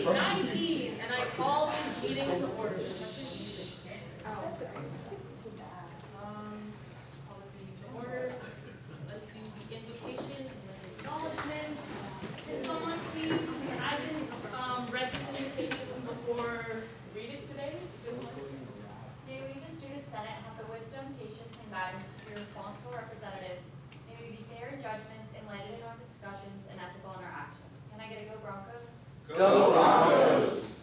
8:19, and I call this meeting to order. Call this meeting to order. Let's do the invocation and then acknowledgement. Can someone please, as in read this invocation before read it today? May we, the student senate, have the wisdom, patience, and guidance to be responsible representatives. May we be fair in judgments, enlightened in our discussions, and ethical in our actions. Can I get a go Broncos? Go Broncos!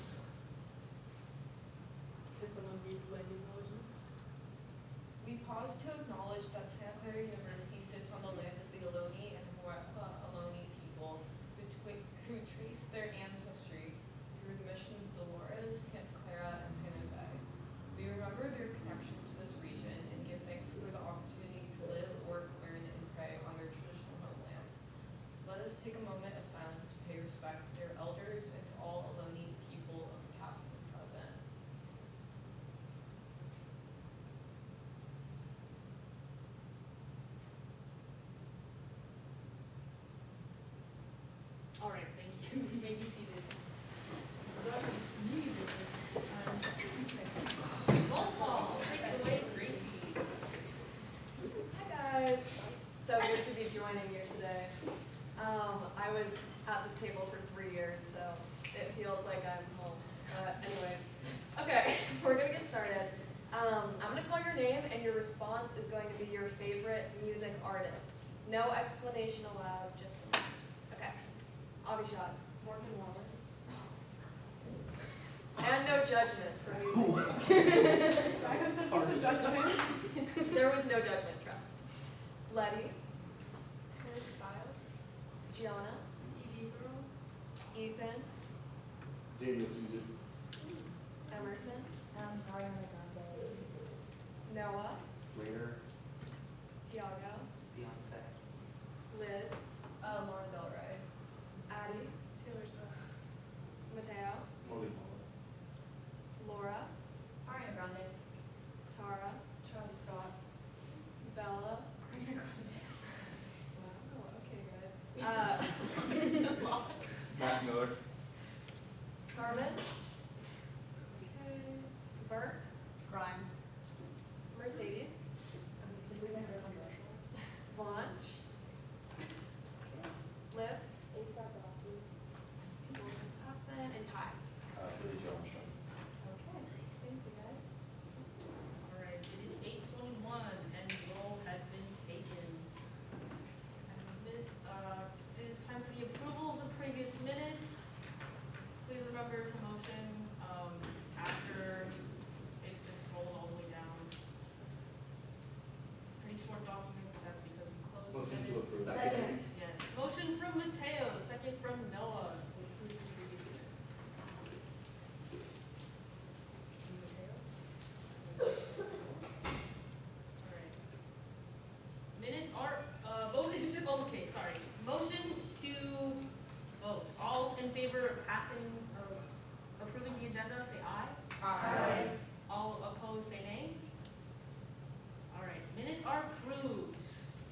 Can someone read the acknowledgement? We pause to acknowledge that Santa Clara University sits on the land of the Ohlone and Ohlone people who trace their ancestry through the missions Dolores, Santa Clara, and San Jose. We remember their connection to this region and give thanks for the opportunity to live, work, learn, and pray on their traditional homeland. Let us take a moment of silence to pay respect to their elders and to all Ohlone people of the past and present. All right, thank you. You may be seated. Roll call. Take it away, Gracie. Hi guys, so good to be joining you today. I was at this table for 3 years, so it feels like I'm home. Anyways, okay, we're gonna get started. I'm gonna call your name and your response is going to be your favorite music artist. No explanation allowed, just, okay. Avishad, Morgan Wallen. And no judgment for music. I hope that's a judgment. There was no judgment, trust. Letty. Gianna. Ethan. Daniel Caesar. Emerson. Ariana Grande. Noah. Slater. Tiago. Beyonce. Liz. Lana Del Rey. Addie. Taylor Swift. Mateo. Morgan Laura. Ariana Grande. Tara. Travis Scott. Bella. Ariana Grande. Wow, okay guys. Matt Miller. Carmen. Okay. Burke. Grimes. Mercedes. Launch. Liv. Wilson's absent. And Ty. Billy Joe Armstrong. Okay, thanks you guys. All right, it is 8:21 and the roll has been taken. And this, it is time for the approval of the previous minutes. Please remember to motion after it's been scrolled all the way down. Pretty short document, but that's because we closed the Motion to minutes. approve. Second. Yes, motion from Mateo, second from Noah to approve the previous minutes. Mateo? All right. Minutes are voted to, okay, sorry. Motion to vote. All in favor of passing or approving the agenda, say aye. Aye. All opposed, say nay. All right, minutes are approved.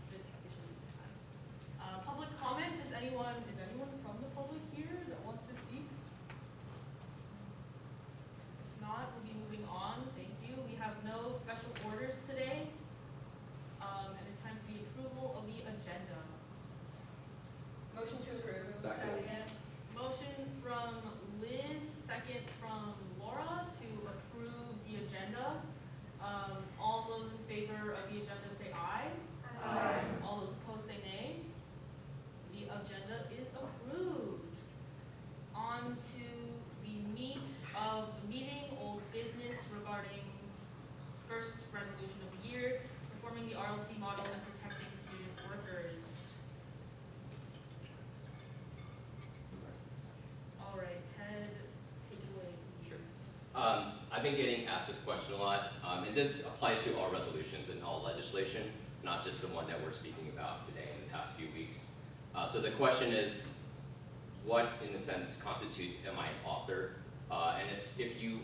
This officially this time. Public comment, is anyone from the public here that wants to speak? If not, we'll be moving on, thank you. We have no special orders today. And it's time for the approval of the agenda. Motion to approve. Second. Motion from Liz, second from Laura to approve the agenda. All those in favor of the agenda say aye. Aye. All those opposed say nay. The agenda is approved. On to the meat of the meeting, old business regarding first resolution of the year, reforming the RLC model and protecting student workers. All right, Ted, take it away, please. I've been getting asked this question a lot, and this applies to all resolutions and all legislation, not just the one that we're speaking about today in the past few weeks. So the question is, what, in a sense, constitutes am I an author? And it's if you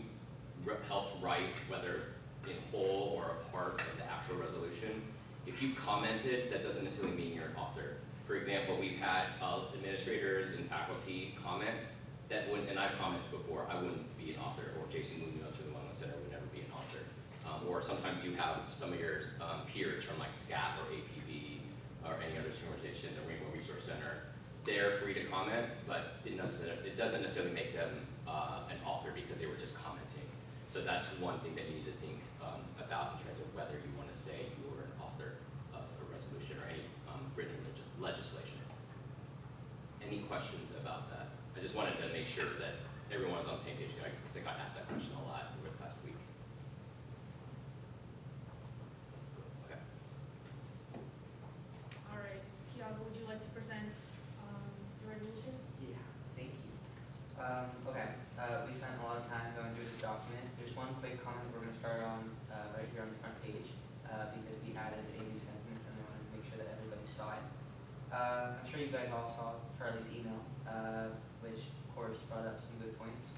helped write, whether in whole or a part of the actual resolution. If you commented, that doesn't necessarily mean you're an author. For example, we've had administrators and faculty comment that when, and I've commented before, I wouldn't be an author, or Jason Munoz or the Wellness Center would never be an author. Or sometimes you have some of your peers from like SCAP or APB or any other organization, the Rainbow Resource Center, they're free to comment, but it doesn't necessarily make them an author because they were just commenting. So that's one thing that you need to think about in terms of whether you want to say you were an author of a resolution or any written legislation. Any questions about that? I just wanted to make sure that everyone was on the same page because I got asked that question a lot over the past week. Okay. All right, Tiago, would you like to present the resolution? Yeah, thank you. Okay, we spent a lot of time going through this document. There's one quick comment that we're going to start on right here on the front page because we added a new sentence and I wanted to make sure that everybody saw it. I'm sure you guys all saw Charlie's email, which of course brought up some good points.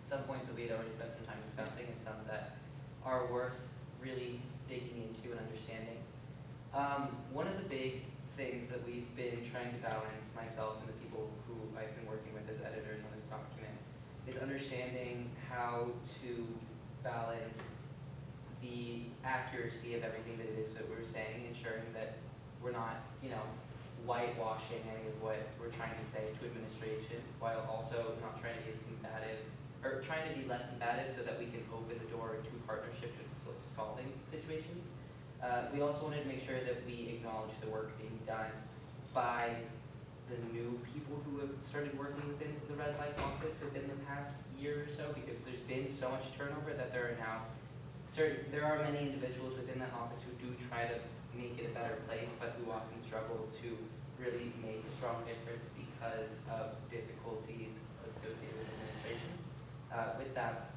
Some points that we had already spent some time discussing and some that are worth really digging into and understanding. One of the big things that we've been trying to balance, myself and the people who I've been working with as editors on this document, is understanding how to balance the accuracy of everything that it is that we're saying, ensuring that we're not, whitewashing any of what we're trying to say to administration, while also not trying to be as combative, or trying to be less combative so that we can open the door to partnerships with solving situations. We also wanted to make sure that we acknowledge the work being done by the new people who have started working within the Res Life office within the past year or so, because there's been so much turnover that there are many individuals within that office who do try to make it a better place, but who often struggle to really make a strong difference because of difficulties associated with administration. With that,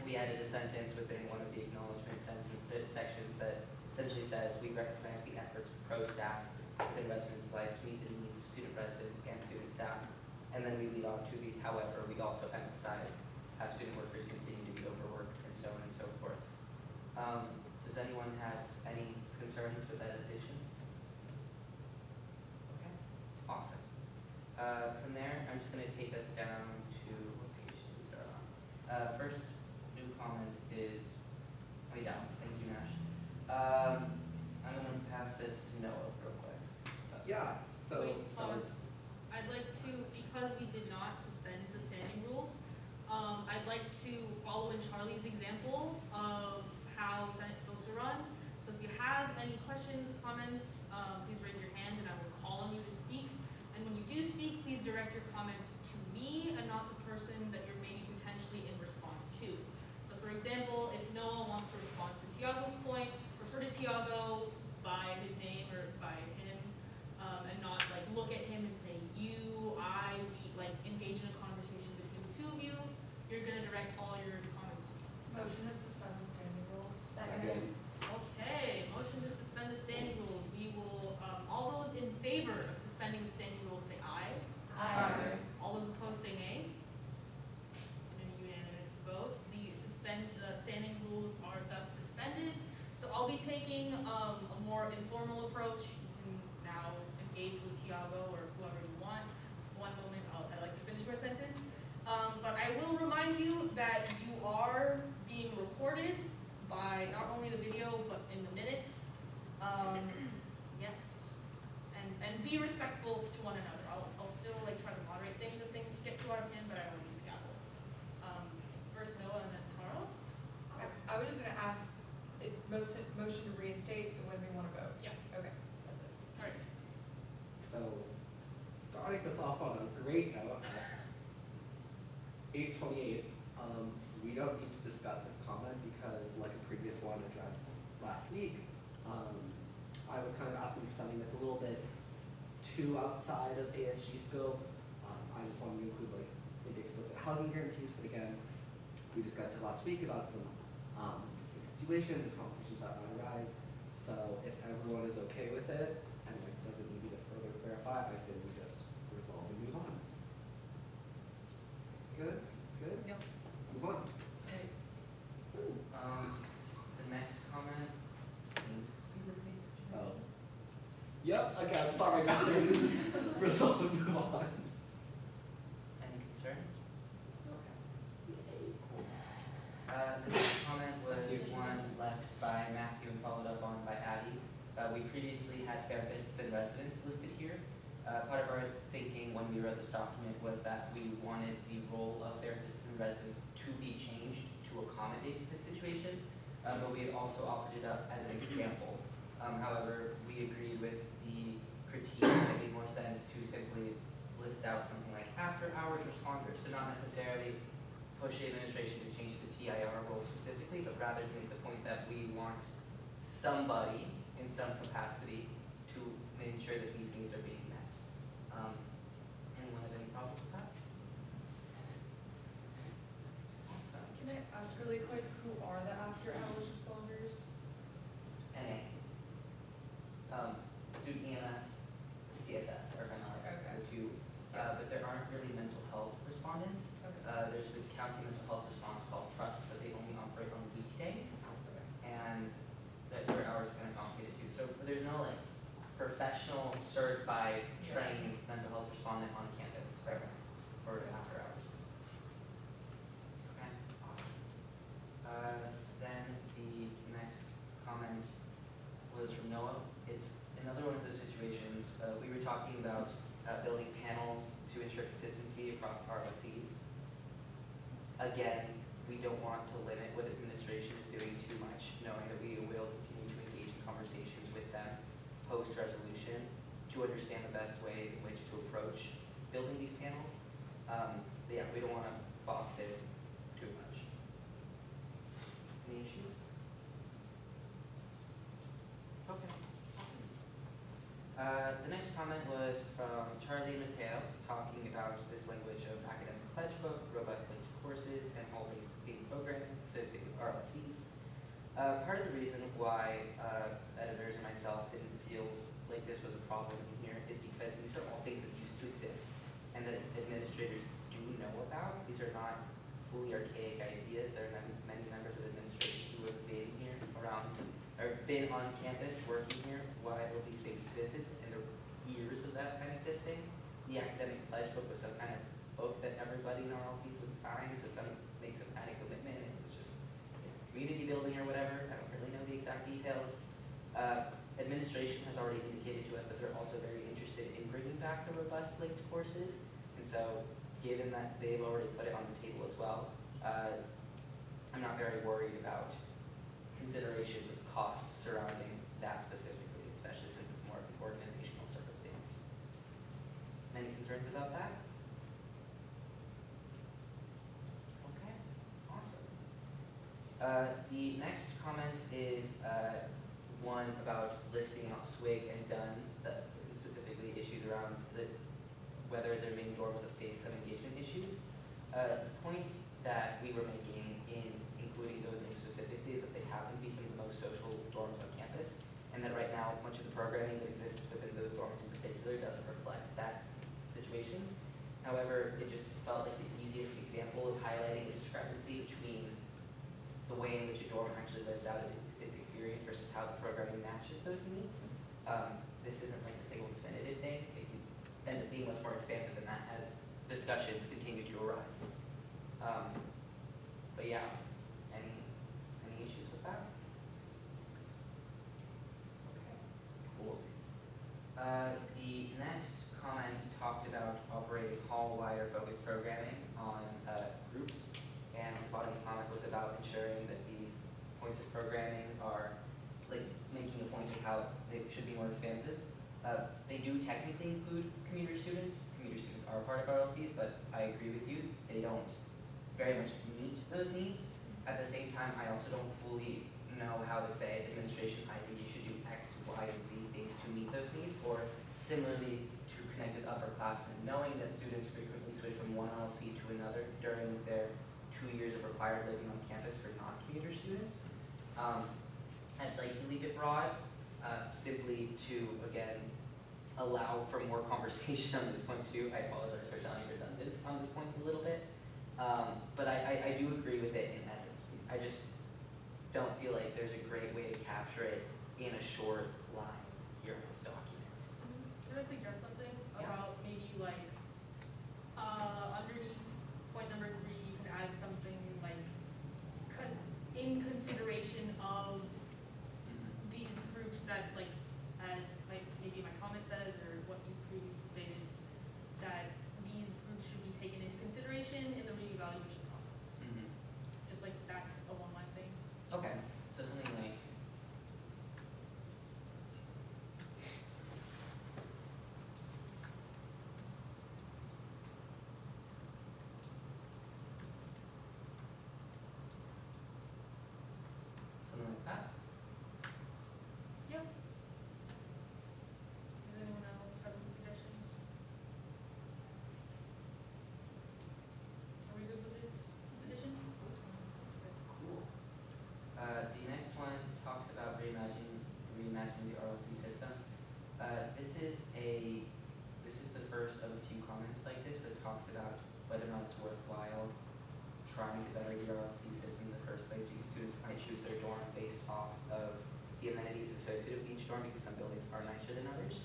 we added a sentence within one of the acknowledgement sections that essentially says, we recognize the efforts of pro staff within Residence Life to meet the needs of student residents and student staff. And then we lead on to the, however, we also emphasize how student workers continue to be overworked and so on and so forth. Does anyone have any concerns with that addition? Okay, awesome. From there, I'm just going to take us down to, what page should we start on? First new comment is, way down, thank you, Nash. I'm going to pass this to Noah real quick. Yeah, so, Wait, pause. I'd like to, because we did not suspend the standing rules, I'd like to follow in Charlie's example of how Senate's supposed to run. So if you have any questions, comments, please raise your hand and I will call on you to speak. And when you do speak, please direct your comments to me and not the person that you're maybe potentially in response to. So for example, if Noah wants to respond to Tiago's point, refer to Tiago by his name or by him, and not like look at him and say you, I, we, like engage in a conversation between the two of you. You're gonna direct all your comments to me. Motion to suspend the standing rules. Second. Okay, motion to suspend the standing rules. We will, all those in favor of suspending the standing rules say aye. Aye. All those opposed say nay. In a unanimous vote, the standing rules are thus suspended. So I'll be taking a more informal approach. You can now engage with Tiago or whoever you want. One moment, I'd like to finish my sentence. But I will remind you that you are being recorded by not only the video, but in the minutes. Yes. And be respectful to one another. I'll still like try to moderate things if things get too out of hand, but I won't use the gavel. First Noah and then Taro. I was just gonna ask, it's motion to reinstate and when we wanna vote? Yeah. Okay, that's it. All right. So, starting this off on a great note, 8:28, we don't need to discuss this comment because like a previous one addressed last week, I was kind of asking for something that's a little bit too outside of ASG scope. I just wanted to include like maybe explicit housing guarantees, but again, we discussed it last week about some specific situations and complications that might arise. So if everyone is okay with it, and it doesn't need me to further clarify, I say we just resolve and move on. Good? Good? Yep. Let's move on. Okay. The next comment seems. Oh. Yep, okay, I'm sorry, guys. Resolve and move on. Any concerns? Part of our thinking when we wrote this document was that we wanted the role of therapists and residents to be changed to accommodate this situation, but we had also offered it up as an example. However, we agreed with the critique that it made more sense to simply list out something like after-hours responders, so not necessarily push the administration to change the TIR role specifically, but rather to make the point that we want somebody in some capacity to ensure that these needs are being met. Anyone have any problems with that? Awesome. Can I ask really quick, who are the after-hours responders? NA. Student EMS, CSS are kind of like Okay. the two, but there aren't really mental health respondents. Okay. There's the county mental health response called Trust, but they only operate on weekdays, and their hours are kind of complicated too. So there's no like professional, certified, trained mental health respondent on campus for after hours. Okay, awesome. Then the next comment was from Noah. It's another one of those situations, we were talking about building panels to ensure consistency across RLCs. Again, we don't want to limit what administration is doing too much, knowing that we will continue to engage in conversations with them post-resolution to understand the best ways in which to approach building these panels. But yeah, we don't want to box it too much. Any issues? Okay, awesome. The next comment was from Charlie Mateo, talking about this language of academic pledge book, robust linked courses, and always being programming associated with RLCs. Part of the reason why editors and myself didn't feel like this was a problem in here is because these are all things that used to exist and that administrators do know about. These are not fully archaic ideas. There are many members of administration who have been here around, or been on campus working here while these things existed, and there were years of that time existing. The academic pledge book was some kind of book that everybody in RLCs would sign to make some kind of commitment, and it was just community building or whatever. I don't really know the exact details. Administration has already indicated to us that they're also very interested in bringing back the robust linked courses, and so given that they've already put it on the table as well, I'm not very worried about considerations of cost surrounding that specifically, especially since it's more of an organizational circumstance. Any concerns about that? Okay, awesome. The next comment is one about listing out SWIG and Dunn, specifically issues around whether their main dorms have faced some engagement issues. The point that we were making in including those names specifically is that they happen to be some of the most social dorms on campus, and that right now much of the programming that exists within those dorms in particular doesn't reflect that situation. However, it just felt like the easiest example of highlighting the discrepancy between the way in which a dorm actually lives out its experience versus how the programming matches those needs. This isn't like a single definitive thing. It can end up being much more expansive than that as discussions continue to arise. But yeah, any issues with that? Okay, cool. The next comment talked about operating hall-wide or focused programming on groups, and Spotting's comment was about ensuring that these points of programming are like making a point of how they should be more expansive. They do technically include commuter students. Commuter students are part of RLCs, but I agree with you, they don't very much meet those needs. At the same time, I also don't fully know how to say, administration, I think you should do X, Y, and Z things to meet those needs, or similarly to connect with upperclassmen, knowing that students frequently switch from one RLC to another during their 2 years of required living on campus for non-commuter students. I'd like to leave it broad, simply to, again, allow for more conversation on this point too. I apologize for sounding redundant on this point a little bit. But I do agree with it in essence. I just don't feel like there's a great way to capture it in a short line here in this document. Can I suggest something Yeah. about maybe like, underneath point number 3, you could add something like, in consideration of these groups that like, as like maybe my comment says, or what you previously whether or not it's worthwhile trying to better the RLC system in the first place, because students might choose their dorm based off of the amenities associated with each dorm, because some buildings are nicer than others.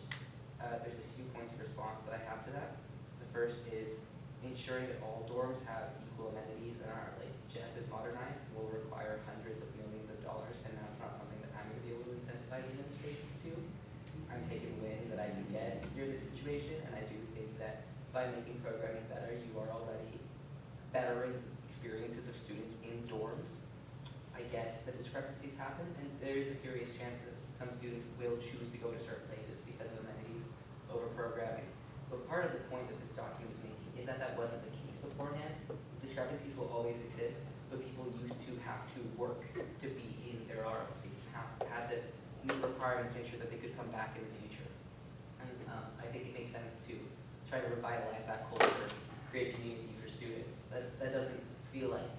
There's a few points of response that I have to that. The first is ensuring that all dorms have equal amenities and are like just as modernized will require hundreds of millions of dollars, and that's not something that I'm going to be able to incentivize the administration to do. I'm taking win that I can get during this situation, and I do think that by making programming better, you are already bettering experiences of students in dorms. I get the discrepancies happen, and there is a serious chance that some students will choose to go to certain places because of amenities over programming. So part of the point that this document is making is that that wasn't the case beforehand. Discrepancies will always exist, but people used to have to work to be in their RLC, had to meet requirements, make sure that they could come back in the future. And I think it makes sense to try to revitalize that culture, create community for students. That doesn't feel like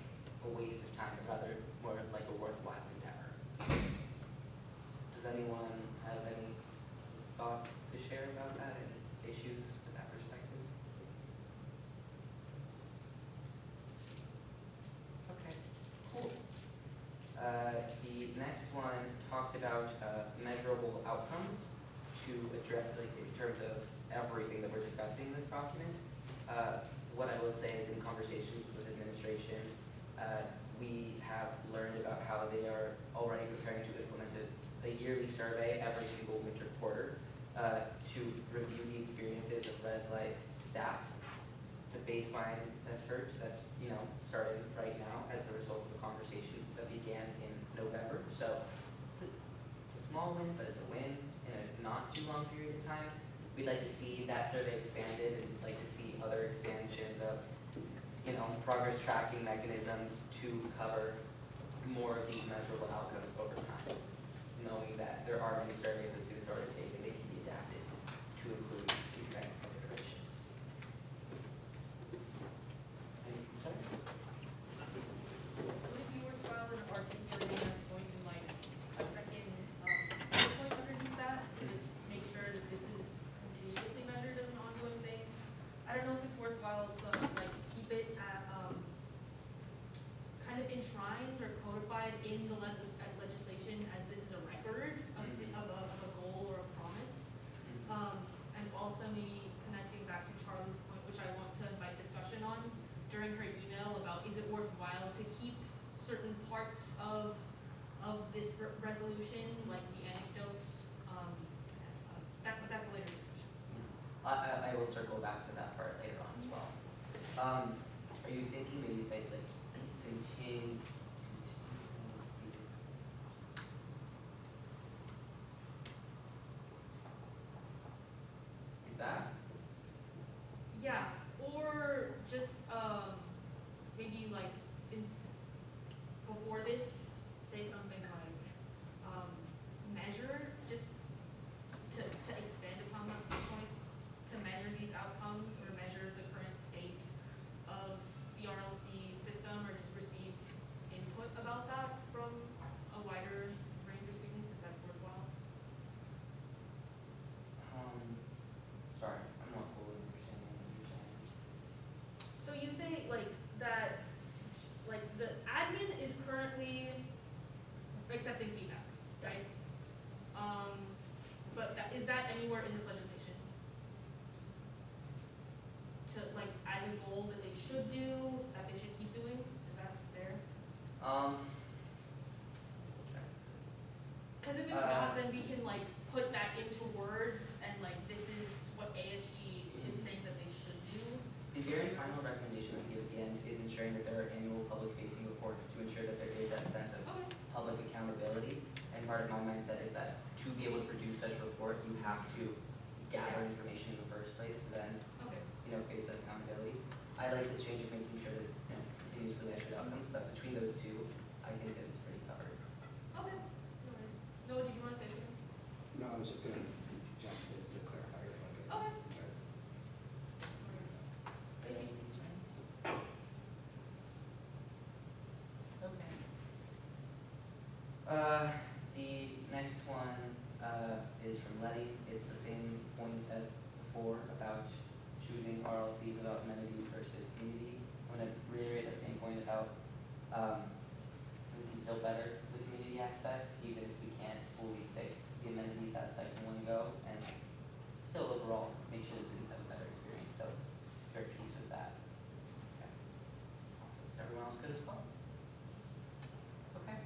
a waste of time, but rather more like a worthwhile endeavor. Does anyone have any thoughts to share about that, any issues with that perspective? Okay, cool. The next one talked about measurable outcomes to address, like in terms of everything that we're discussing in this document. What I will say is in conversations with administration, we have learned about how they are already preparing to implement a yearly survey every single winter quarter to review the experiences of Res Life staff. It's a baseline effort that's starting right now as a result of a conversation that began in November. So it's a small win, but it's a win in a not too long period of time. We'd like to see that survey expanded, and we'd like to see other expansions of progress tracking mechanisms to cover more of these measurable outcomes over time, knowing that there are many surveys that students already take and they can be adapted to include these kind of considerations. Any concerns? Would it be worthwhile in articulating that's going to like a second bullet point underneath that to just make sure that this is continuously measured as an ongoing thing? I don't know if it's worthwhile to like keep it at kind of enshrined or codified in the legislation as this is a record of, of a goal or a promise. And also maybe connecting back to Charlie's point, which I want to invite discussion on during her email about is it worthwhile to keep certain parts of this resolution, like the anecdotes. That's a later discussion. I will circle back to that part later on as well. Are you thinking maybe if I like continue that? Yeah, or just maybe like before this, say something like measure, just to expand upon that point, to measure these outcomes or measure the current state of the RLC system, or just receive input about that from a wider range of students, if that's worthwhile. Sorry, I'm not fully understanding what you're saying. So you say like that, like the admin is currently accepting feedback, right? But is that anywhere in this legislation? To like as a goal that they should do, that they should keep doing? Is that there? Because if it's not, then we can like put that into words and like this is what ASG is saying that they should do. The very final recommendation we give at the end is ensuring that there are annual public-facing reports to ensure that there is that sense of Okay. public accountability. And part of my mindset is that to be able to produce such a report, you have to gather information in the first place to then, Okay. face that accountability. I like this change of making sure that it's, continuously measured outcomes, but between those two, I think that it's pretty covered. Okay. No worries. Noah, did you want to say something? No, I was just gonna jump to clarify your point. Okay. Because Any concerns? Okay. The next one is from Letty. It's the same point as before about choosing RLCs about amenities versus community good as well. Okay.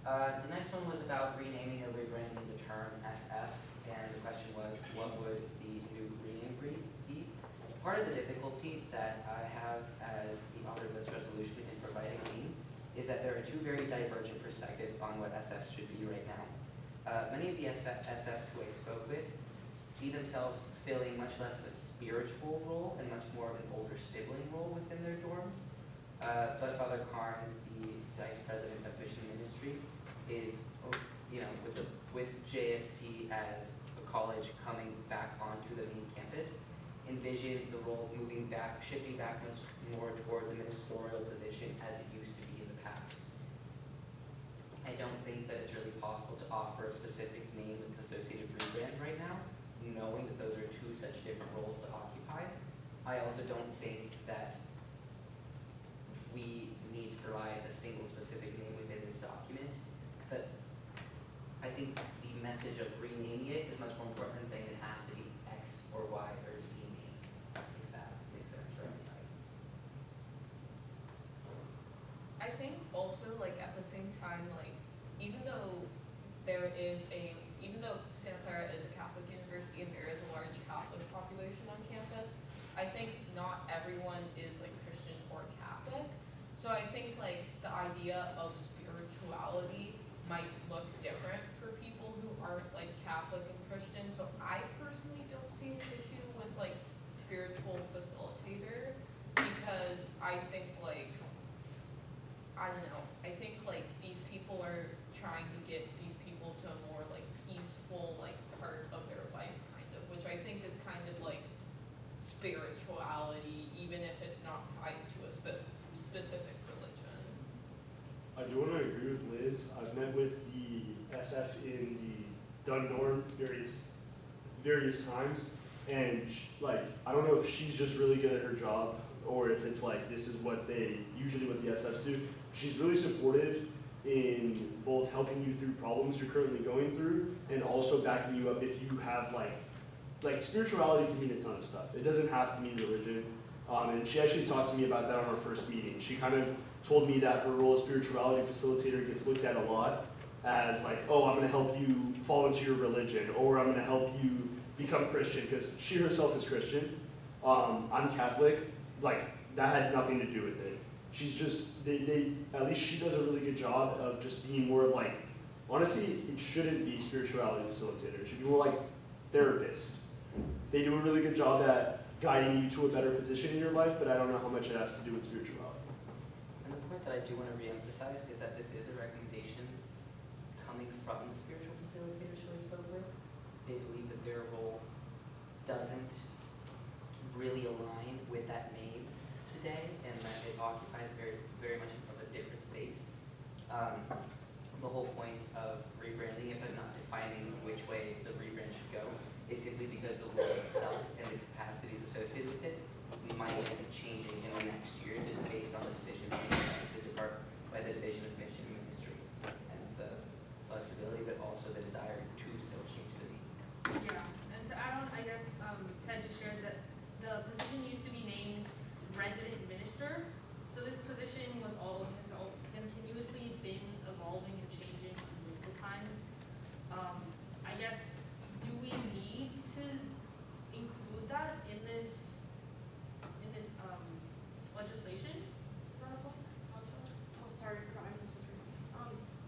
The next one was about renaming or rebranding the term SF, and the question was, what would the new rename be? Part of the difficulty that I have as the author of this resolution in providing a name is that there are two very divergent perspectives on what SF should be right now. Many of the SFs who I spoke with see themselves filling much less of a spiritual role and much more of an older sibling role within their dorms. But Father Carnes, the vice president of mission ministry, is, with JST as a college coming back onto the main campus, envisions the role shifting back much more towards a ministerial position as it used to be in the past. I don't think that it's really possible to offer a specific name with associated rebrand right now, knowing that those are two such different roles to occupy. I also don't think that we need to provide a single specific name within this document. But I think the message of renaming it is much more important than saying it has to be X or Y or Z name, if that makes sense for everybody. I think also, like, at the same time, like, even though Santa Clara is a Catholic university and there is a large Catholic population on campus, I think not everyone is, like, Christian or Catholic. So I think, like, the idea of spirituality might look different for people who aren't, like, Catholic and Christian. So I personally don't see an issue with, like, spiritual facilitator, because I think, like, I don't know, I think, like, these people are trying to get these people to a more, like, peaceful, like, part of their life, kind of, which I think is kind of like spirituality, even if it's not tied to a specific religion. I do want to agree with Liz. I've met with the SF in the Dunn dorm various times, and I don't know if she's just really good at her job or if it's like this is what the SFs do. She's really supportive in both helping you through problems you're currently going through and also backing you up if you have like spirituality can mean a ton of stuff. It doesn't have to mean religion. And she actually talked to me about that on our first meeting. She kind of told me that her role as spirituality facilitator gets looked at a lot as like, oh, I'm going to help you fall into your religion, or I'm going to help you become Christian, because she herself is Christian. I'm Catholic. Like, that had nothing to do with it. She's just, at least she does a really good job of just being more of like, honestly, it shouldn't be spirituality facilitator. It should be more like therapist. They do a really good job at guiding you to a better position in your life, but I don't know how much it has to do with spirituality. And the point that I do want to reemphasize is that this is a recommendation coming from the spiritual facilitators who I spoke with. They believe that their role doesn't really align with that name today, and that it occupies very, very much of a different space. The whole point of rebranding it, but not defining which way the rebrand should go, is simply because the role itself and the capacities associated with it might end up changing in the next year based on the decisions made by the Division of Mission and Ministry. Hence the flexibility, but also the desire to still change the name. Yeah, and to add on, I guess Ted just shared that the position used to be named resident minister. So this position has all continuously been evolving and changing multiple times. I guess, do we need to include that in this legislation? Oh, sorry, I forgot my sister's.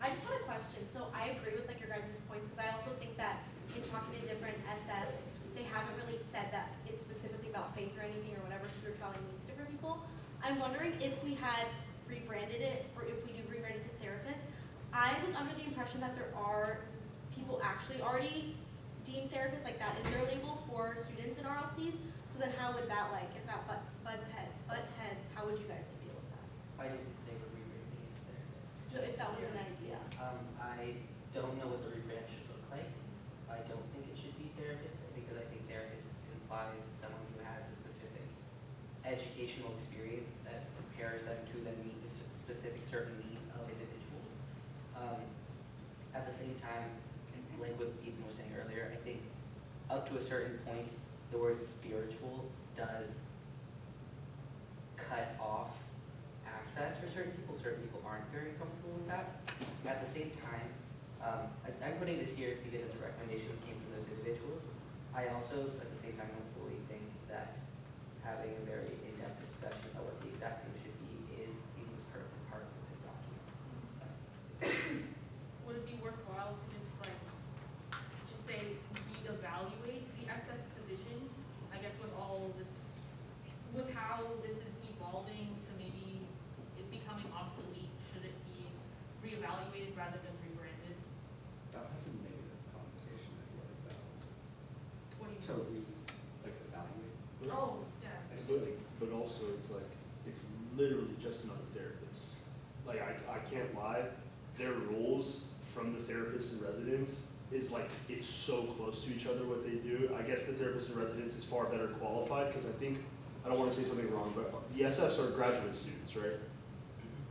I just had a question. So I agree with like your guys' points, because I also think that in talking to different SFs, they haven't really said that it's specifically about faith or anything or whatever spirituality means to different people. I'm wondering if we had rebranded it, or if we do rebrand it to therapists. I was under the impression that there are people actually already deemed therapists, like that is their label for students in RLCs. So then how would that, like, if that butt heads, how would you guys like, deal with that? Why did it say we're rebranding it as therapists? So if that was an idea. I don't know what the rebrand should look like. I don't think it should be therapists, because I think therapists implies someone who has a specific educational experience that prepares them to then meet the specific certain needs of individuals. At the same time, like what Ethan was saying earlier, I think up to a certain point, the word spiritual does cut off access very comfortable with that. At the same time, I'm putting this here because of the recommendation that came from those individuals. I also, at the same time, don't fully think that having a very in-depth discussion about what the exact thing should be is the most pertinent part of this document. Would it be worthwhile to just say reevaluate the SF positions? I guess with all this, with how this is evolving to maybe it becoming obsolete, should it be reevaluated rather than rebranded? That has a negative connotation, I feel like, though. What do you To mean? evaluate. Oh, yeah. I just But, like, but also it's like, it's literally just another therapist. Like, I can't lie, their roles from the therapist in residence is like, it's so close to each other what they do. I guess the therapist in residence is far better qualified, because I think, I don't wanna say something wrong, but the SFs are graduate students, right?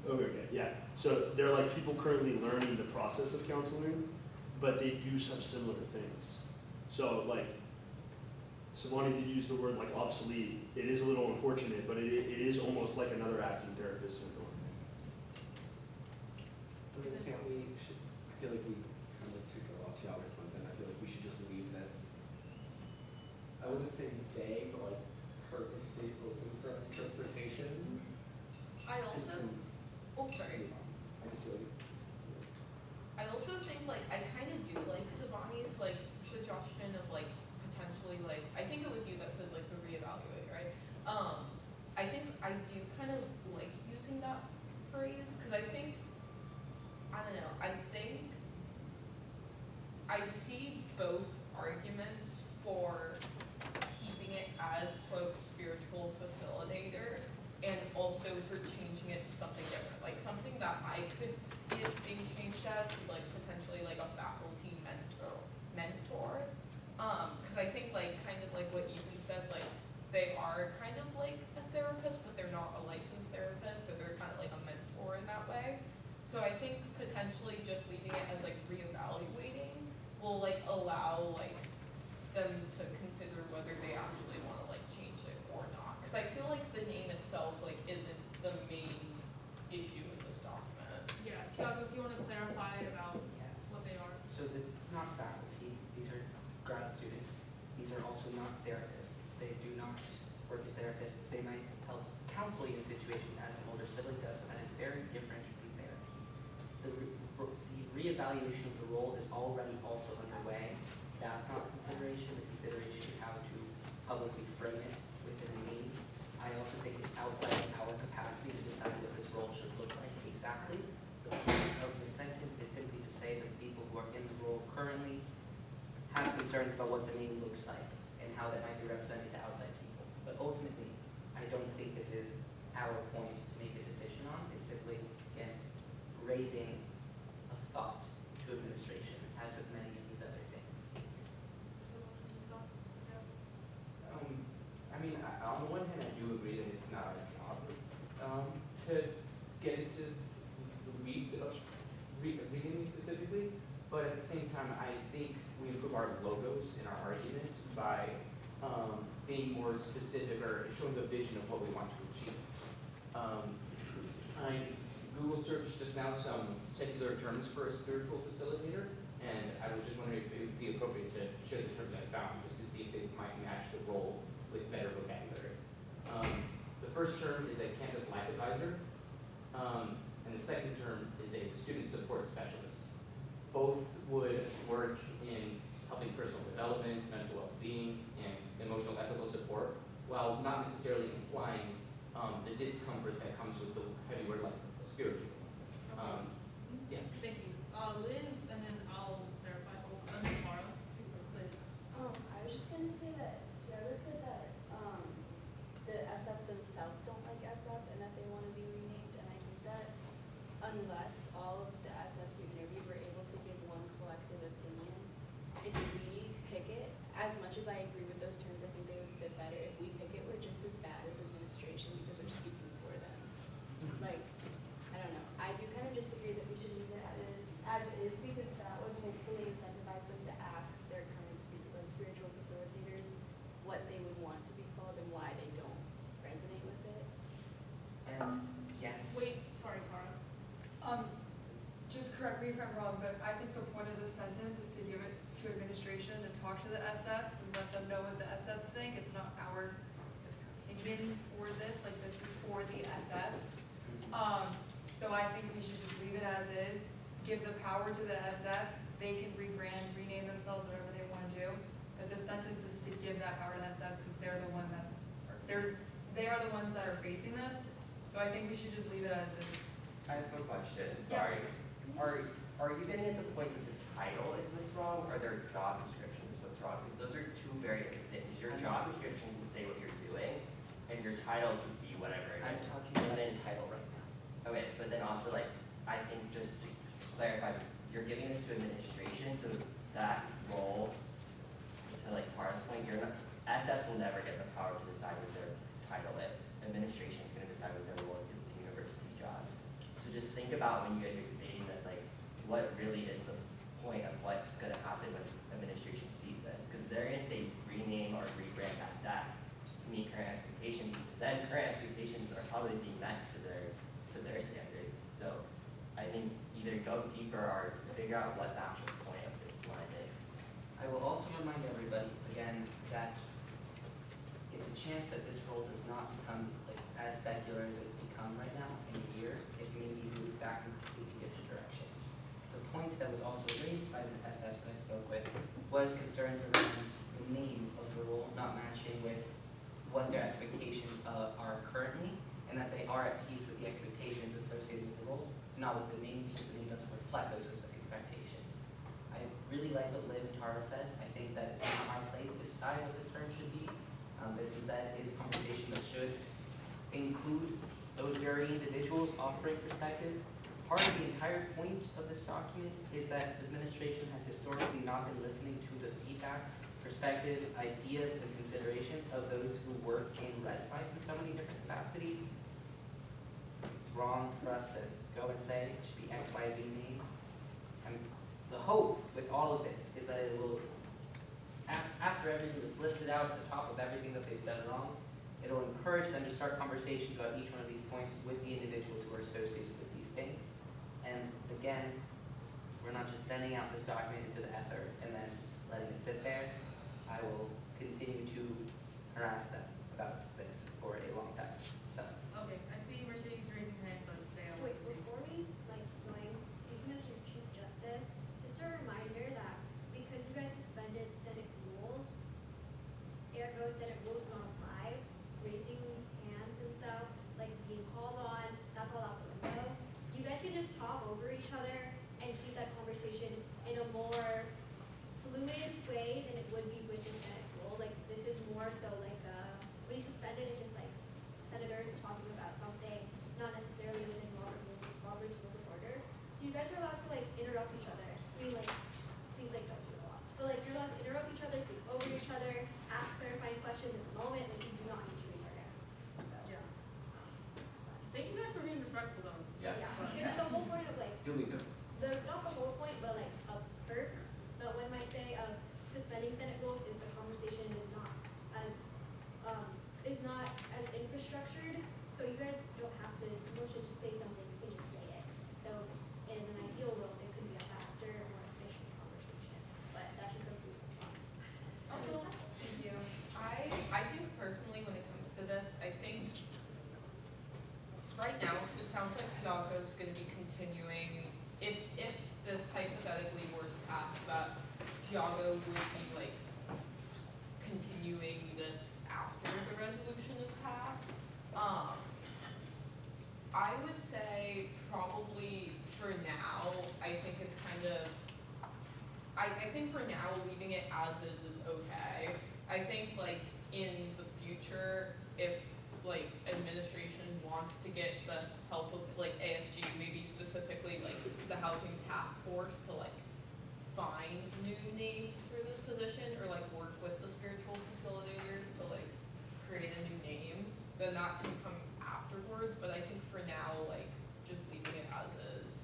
Okay, yeah, so they're like people currently learning the process of counseling, but they do such similar things. So like, Savani did use the word like obsolete. It is a little unfortunate, but it is almost like another acting therapist syndrome. I mean, can't we, I feel like we kind of took it off Yahweh's content, I feel like we should just leave this. I wouldn't say vague, but like purposefully open for interpretation. I And also, oh, sorry. I just feel like, I also think like I kind of do like Savani's like suggestion of like potentially like I think it was you that said like the reevaluate, right? I think I do kind of like using that phrase because I think I don't know. I think I see both arguments for keeping it as quote spiritual facilitator and also for changing it to something different, like something that I could see it being changed as is like potentially like a faculty mentor. Because I think like kind of like what you said, like they are kind of like a therapist, but they're not a licensed therapist, so they're kind of like a mentor in that way. So I think potentially just leaving it as like reevaluating will like allow like them to consider whether they actually want to like change it or not. Because I feel like the name itself like isn't the main issue in this document. Yeah, Tiago, if you want to clarify about what they are. So it's not faculty, these are grad students. These are also not therapists. They do not work as therapists. They might help counsel you in situations as an older sibling does, but that is very different from therapy. The reevaluation of the role is already also underway. That's not the consideration. The consideration is how to publicly frame it within a name. I also think it's outside of our capacity to decide what this role should look like exactly. The point of the sentence is simply to say that the people who are in the role currently have concerns about what the name looks like and how that might be represented to outside people. But ultimately, I don't think this is our point to make a decision on. It's simply, again, raising a thought to administration, as with many of these other things. I mean, on the one hand, I do agree that it's not our job to get into the weeds of reading specifically, but at the same time, I think we improve our logos in our argument by being more specific or showing the vision of what we want to achieve. I Google searched just now some secular terms for a spiritual facilitator, and I was just wondering if it would be appropriate to share the terms I found just to see if they might match the role with better vocabulary. The first term is a campus life advisor, and the second term is a student support specialist. Both would work in helping personal development, mental well-being, and emotional ethical support, while not necessarily implying the discomfort that comes with the heavy word like spiritual. Yeah. Thank you. Liv, and then I'll verify. And then Mara, super quick. I was just gonna say that Trevor said that the SFs themselves don't like SF and that they want to be renamed, and I think that unless all of the SFs you interviewed were able to give one collective opinion, if we pick it, as much as I agree with those terms, I think they would fit better. If we pick it, we're just as bad as administration because we're speaking for them. Like, I don't know. I do kind of just agree that we should leave it as is correct me if I'm wrong, but I think the point of this sentence is to give it to administration to talk to the SFs and let them know what the SFs think. It's not our opinion for this, like this is for the SFs. So I think we should just leave it as is, give the power to the SFs, they can rebrand, rename themselves, whatever they want to do. But this sentence is to give that power to the SFs because they're the one that, they are the ones that are facing this. So I think we should just leave it as is. I have a question, sorry. Are you getting at the point that the title is what's wrong, or their job description is what's wrong? Because those are two very different things. Your job description can say what you're doing, and your title could be whatever it is. I'm talking about an title right now. Okay, but then also like, I think just to clarify, you're giving this to administration, so that role, to like Tara's point, you're not, SFs will never get the power to decide what their title is. Administration is going to decide what their role is because it's the university's job. So just think about when you guys are debating this, like, what really is the point of what's going to happen when administration sees this? Because they're going to say rename or rebrand SF to meet current expectations. So then current expectations are probably being met to their standards. So I think either go deeper or figure out what the actual point of this line is. I will also remind everybody, again, that it's a chance that this role does not become like as secular as it's become right now in a year. It may be moved back in a completely different direction. The point that was also raised by the SFs that I spoke with was concerns around the name of the role not matching with what their expectations are currently, and that they are at peace with the expectations associated with the role, not with the name, because the name doesn't reflect those expectations. I really like what Liv and Tara said. I think that it's not my place to decide what this term should be. This instead is a conversation that should include those very individuals offering perspective. Part of the entire point of this document is that administration has historically not been listening to the feedback, perspective, ideas, and considerations of those who work in res life in so many different capacities. It's wrong for us to go and say it should be X, Y, Z name. And the hope with all of this is that it will, after everything that's listed out at the top of everything that they've done wrong, it'll encourage them to start conversations about each one of these points with the individuals who are associated with these things. And again, we're not just sending out this document into the ether and then letting it sit there. I will continue to harass them about this for a long time. So. Okay, I see Mercedes raising her hand, but they Wait, before we, like, going, speaking as your Chief Justice, just a reminder that because you guys suspended Senate rules, ergo Senate rules don't apply, raising hands and stuff, like being called on, that's all out the window. You guys can just talk over each other and keep that conversation in a more fluid way than it would be with the Senate rule. Like, this is more so like, when you suspended, it's just like senators talking about something, not necessarily within Robert's Rules of Order. So you guys are allowed to like interrupt each other. Be like, please like don't do it a lot. But like you're allowed to interrupt each other, speak over each other, ask clarifying questions in the moment, but you do not need to raise your hands. So, Yeah. Thank you guys for being respectful though. Yeah. It's the whole point of like, Duly noted. not the whole point, but like a perk that one might say of suspending Senate rules is the conversation is not as infrastructured, so you guys don't have to motion to say something, you can just say it. So in an ideal world, it could be a faster, more efficient conversation, but that's just something to talk. Also, Thank you. I think personally, when it comes to this, I think right now, it sounds like Tiago is going to be continuing, if this hypothetically were to pass, that Tiago would be like continuing this after the resolution is passed. I would say probably for now, I think it's kind of, I think for now, leaving it as is okay. I think like in the future, if like administration wants to get the help of like ASG, maybe specifically like the housing task force to like find new names for this position or like work with the spiritual facilitators to like create a new name, then that can come afterwards. But I think for now, like just leaving it as is.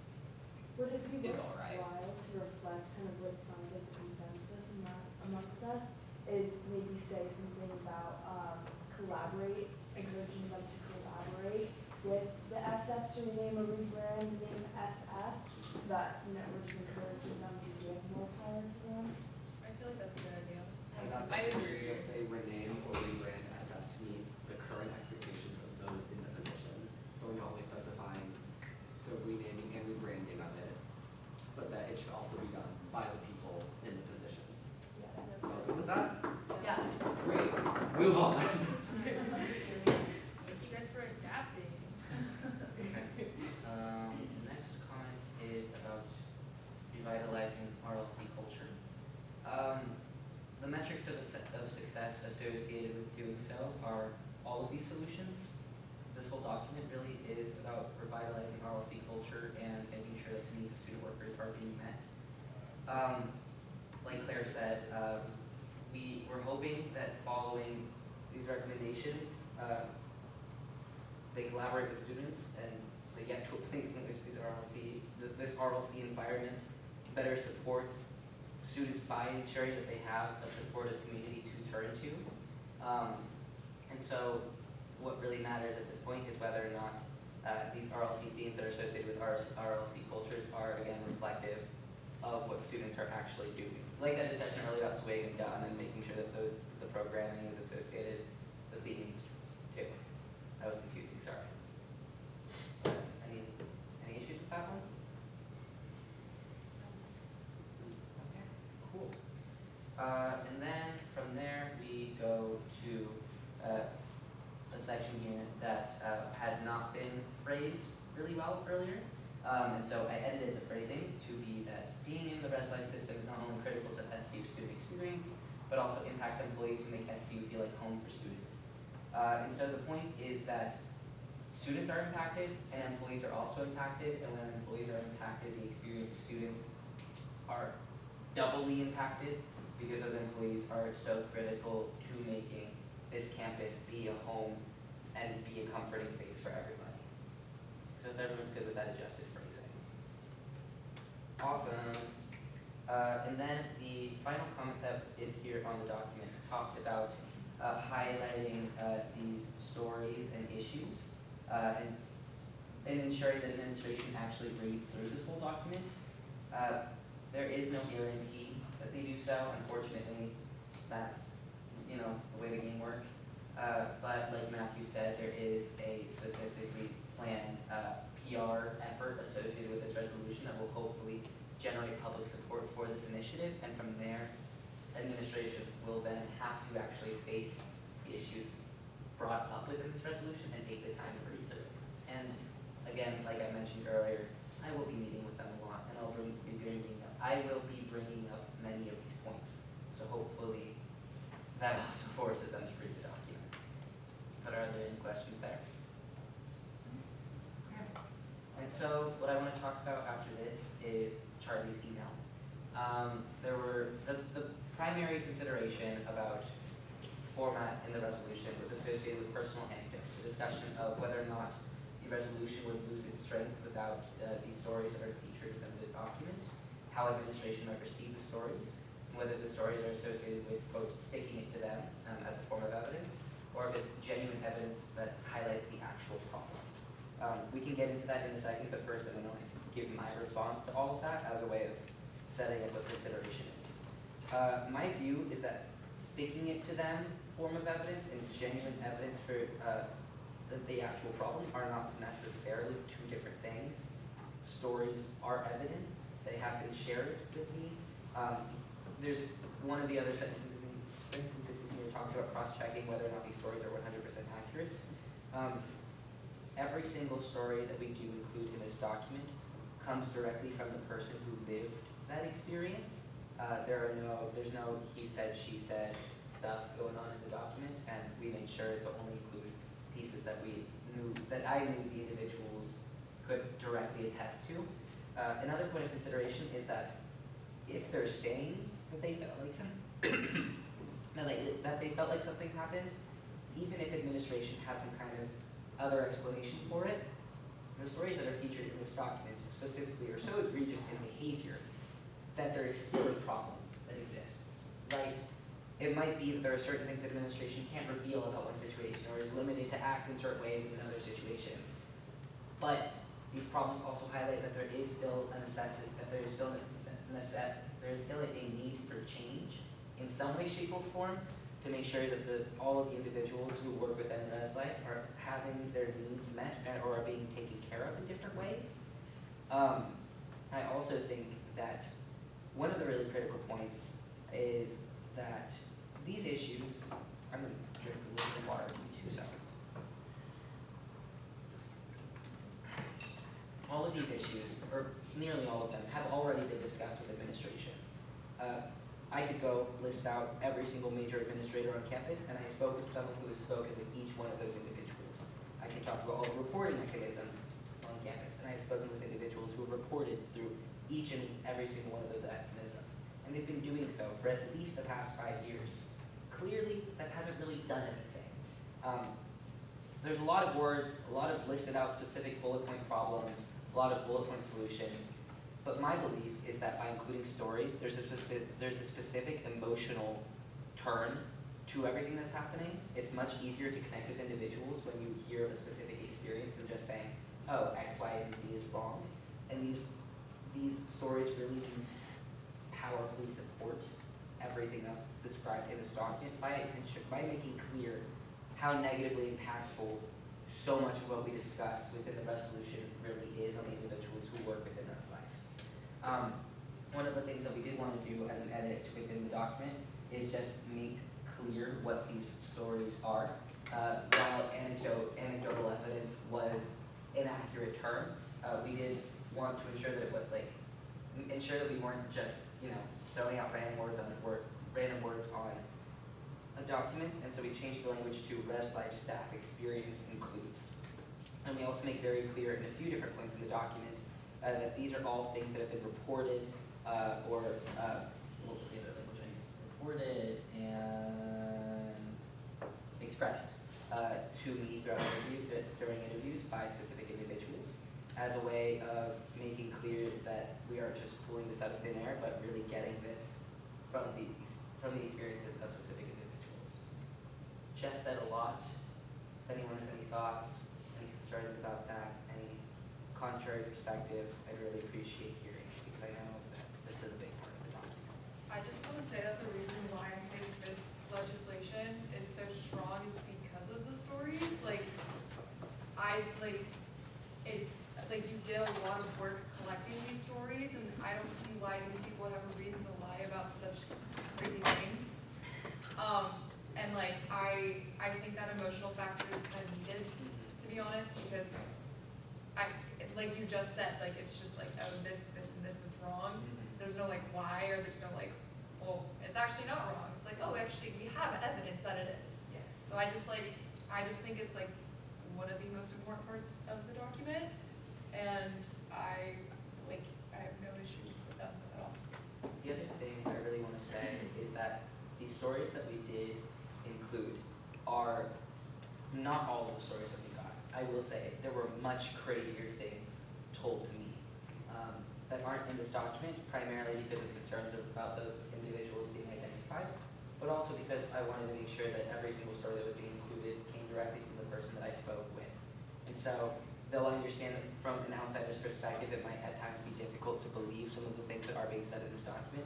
Would it be It's all right. worthwhile to reflect kind of what sounds like consensus amongst us is maybe say something about collaborate, encouraging them to collaborate with the SFs to rename or rebrand the name SF, so that, you know, we're just encouraging them to give more power to them. I feel like that's a good idea. And that's I like, agree. just say rename or rebrand SF to meet the current expectations of those in the position. So we're not only specifying the renaming and rebranding of it, but that it should also be done by the people in the position. Y'all good with that? Yeah. Great, move on. Thank you guys for adapting. Next comment is about revitalizing RLC culture. The metrics of success associated with doing so are all of these solutions. This whole document really is about revitalizing RLC culture and making sure that the needs of student workers are being met. Like Claire said, we're hoping that following these recommendations, they collaborate with students and they get to a place in which this RLC environment better supports students by ensuring that they have a supportive community to turn to. And so what really matters at this point is whether or not these RLC themes that are associated with RLC cultures are, again, reflective of what students are actually doing. Like that discussion earlier about SWIG and DUN and making sure that the programming is associated, the themes too. That was confusing, sorry. But any issues with that one? Okay, cool. And then from there we go to a section here that had not been phrased really well earlier. And so I edited the phrasing to be that being in the res life system is not only critical to SU student experience, but also impacts employees who make SU feel like home for students. And so the point is that students are impacted and employees are also impacted, and when employees are impacted, the experience of students are doubly impacted because those employees are so critical to making this campus be a home and be a comforting space for everybody. So if everyone's good with that adjusted phrasing. Awesome. And then the final comment that is here on the document talked about highlighting these stories and issues and ensuring that administration actually reads through this whole document. There is no guarantee that they do so. Unfortunately, that's, you know, the way the game works. But like Matthew said, there is a specifically planned PR effort associated with this resolution that will hopefully generate public support for this initiative, and from there, administration will then have to actually face the issues brought up within this resolution and take the time to read through it. And again, like I mentioned earlier, I will be meeting with them a lot, and I will be bringing up many of these points. So hopefully, that also forces them to read the document. But are there any questions there? And so what I want to talk about after this is Charlie's email. There were the primary consideration about format in the resolution was associated with personal anecdotes, a discussion of whether or not the resolution would lose its strength without these stories that are featured within the document, how administration might receive the stories, and whether the stories are associated with, quote, sticking it to them as a form of evidence, or if it's genuine evidence that highlights the actual problem. We can get into that in a second, but first I'm going to give my response to all of that as a way of setting up what consideration is. My view is that sticking it to them form of evidence and genuine evidence for the actual problem are not necessarily two different things. Stories are evidence. They have been shared with me. There's one of the other sentences in here talks about cross-checking whether or not these stories are 100% accurate. Every single story that we do include in this document comes directly from the person who lived that experience. There's no he said, she said stuff going on in the document, and we made sure to only include pieces that I knew the individuals could directly attest to. Another point of consideration is that if they're saying that they felt like something happened, even if administration had some kind of other explanation for it, the stories that are featured in this document specifically are so egregious in behavior that there is still a problem that exists, right? It might be that there are certain things that administration can't reveal about one situation or is limited to act in certain ways in another situation. But these problems also highlight that there is still a necessity, that there is still a need for change in some way, shape, or form to make sure that all of the individuals who work within Res Life are having their needs met or are being taken care of in different ways. I also think that one of the really critical points is that these issues, I'm going to drink a little bit of water, give me 2 seconds. All of these issues, or nearly all of them, have already been discussed with administration. I could go list out every single major administrator on campus, and I spoke with someone who has spoken with each one of those individuals. I can talk about all the reporting mechanisms on campus, and I have spoken with individuals who have reported through each and every single one of those mechanisms. And they've been doing so for at least the past 5 years. Clearly, that hasn't really done anything. There's a lot of words, a lot of listed out specific bullet point problems, a lot of bullet point solutions. But my belief is that by including stories, there's a specific emotional turn to everything that's happening. It's much easier to connect with individuals when you hear of a specific experience than just saying, oh, X, Y, and Z is wrong. And these stories really do powerfully support everything else that's described in this document by making clear how negatively impactful so much of what we discuss within the resolution really is on the individuals who work within Res Life. One of the things that we did want to do as an edit within the document is just make clear what these stories are. While anecdotal evidence was an accurate term, we did want to ensure that it was ensure that we weren't just throwing out random words on a document, and so we changed the language to Res Life staff experience includes. And we also make very clear in a few different points in the document that these are all things that have been reported reported and expressed to me during interviews by specific individuals as a way of making clear that we aren't just pulling this out of thin air, but really getting this from the experiences of specific individuals. Jess said a lot. If anyone has any thoughts, any concerns about that, any contrary perspectives, I really appreciate hearing, because I know that this is a big part of the document. I just want to say that the reason why I think this legislation is so strong is because of the stories. It's like you did a lot of work collecting these stories, and I don't see why these people would have a reason to lie about such crazy things. I think that emotional factor is kind of needed, to be honest, because like you just said, it's just oh, this, and this is wrong. There's no why, or there's no well, it's actually not wrong. It's oh, actually we have evidence that it is. Yes. So I just think it's one of the most important parts of the document, and I have no issue with them at all. The other thing I really want to say is that the stories that we did include are not all of the stories that we got. I will say there were much crazier things told to me that aren't in this document, primarily because of concerns about those individuals being identified, but also because I wanted to make sure that every single story that was being included came directly from the person that I spoke with. And so they'll understand that from an outsider's perspective, it might at times be difficult to believe some of the things that are being said in this document.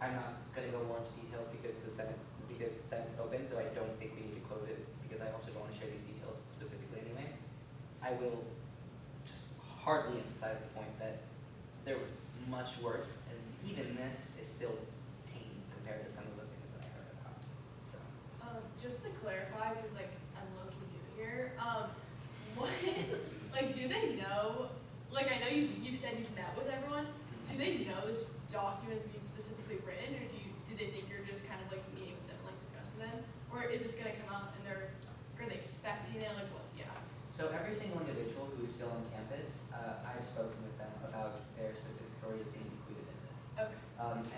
I'm not going to go more into details because the Senate is open, though I don't think we need to close it because I also don't want to share these details specifically anyway. I will just hardly emphasize the point that there was much worse, and even this is still tame compared to some of the things that I heard about. So, just to clarify, because I'm low-key new here, what, do they know, I know you said you've met with everyone, do they know this document's being specifically written, or do they think you're just kind of meeting with them and discussing them, or is this gonna come out and are they expecting it, So every single individual who's still on campus, I've spoken with them about their specific stories being included in this. Okay.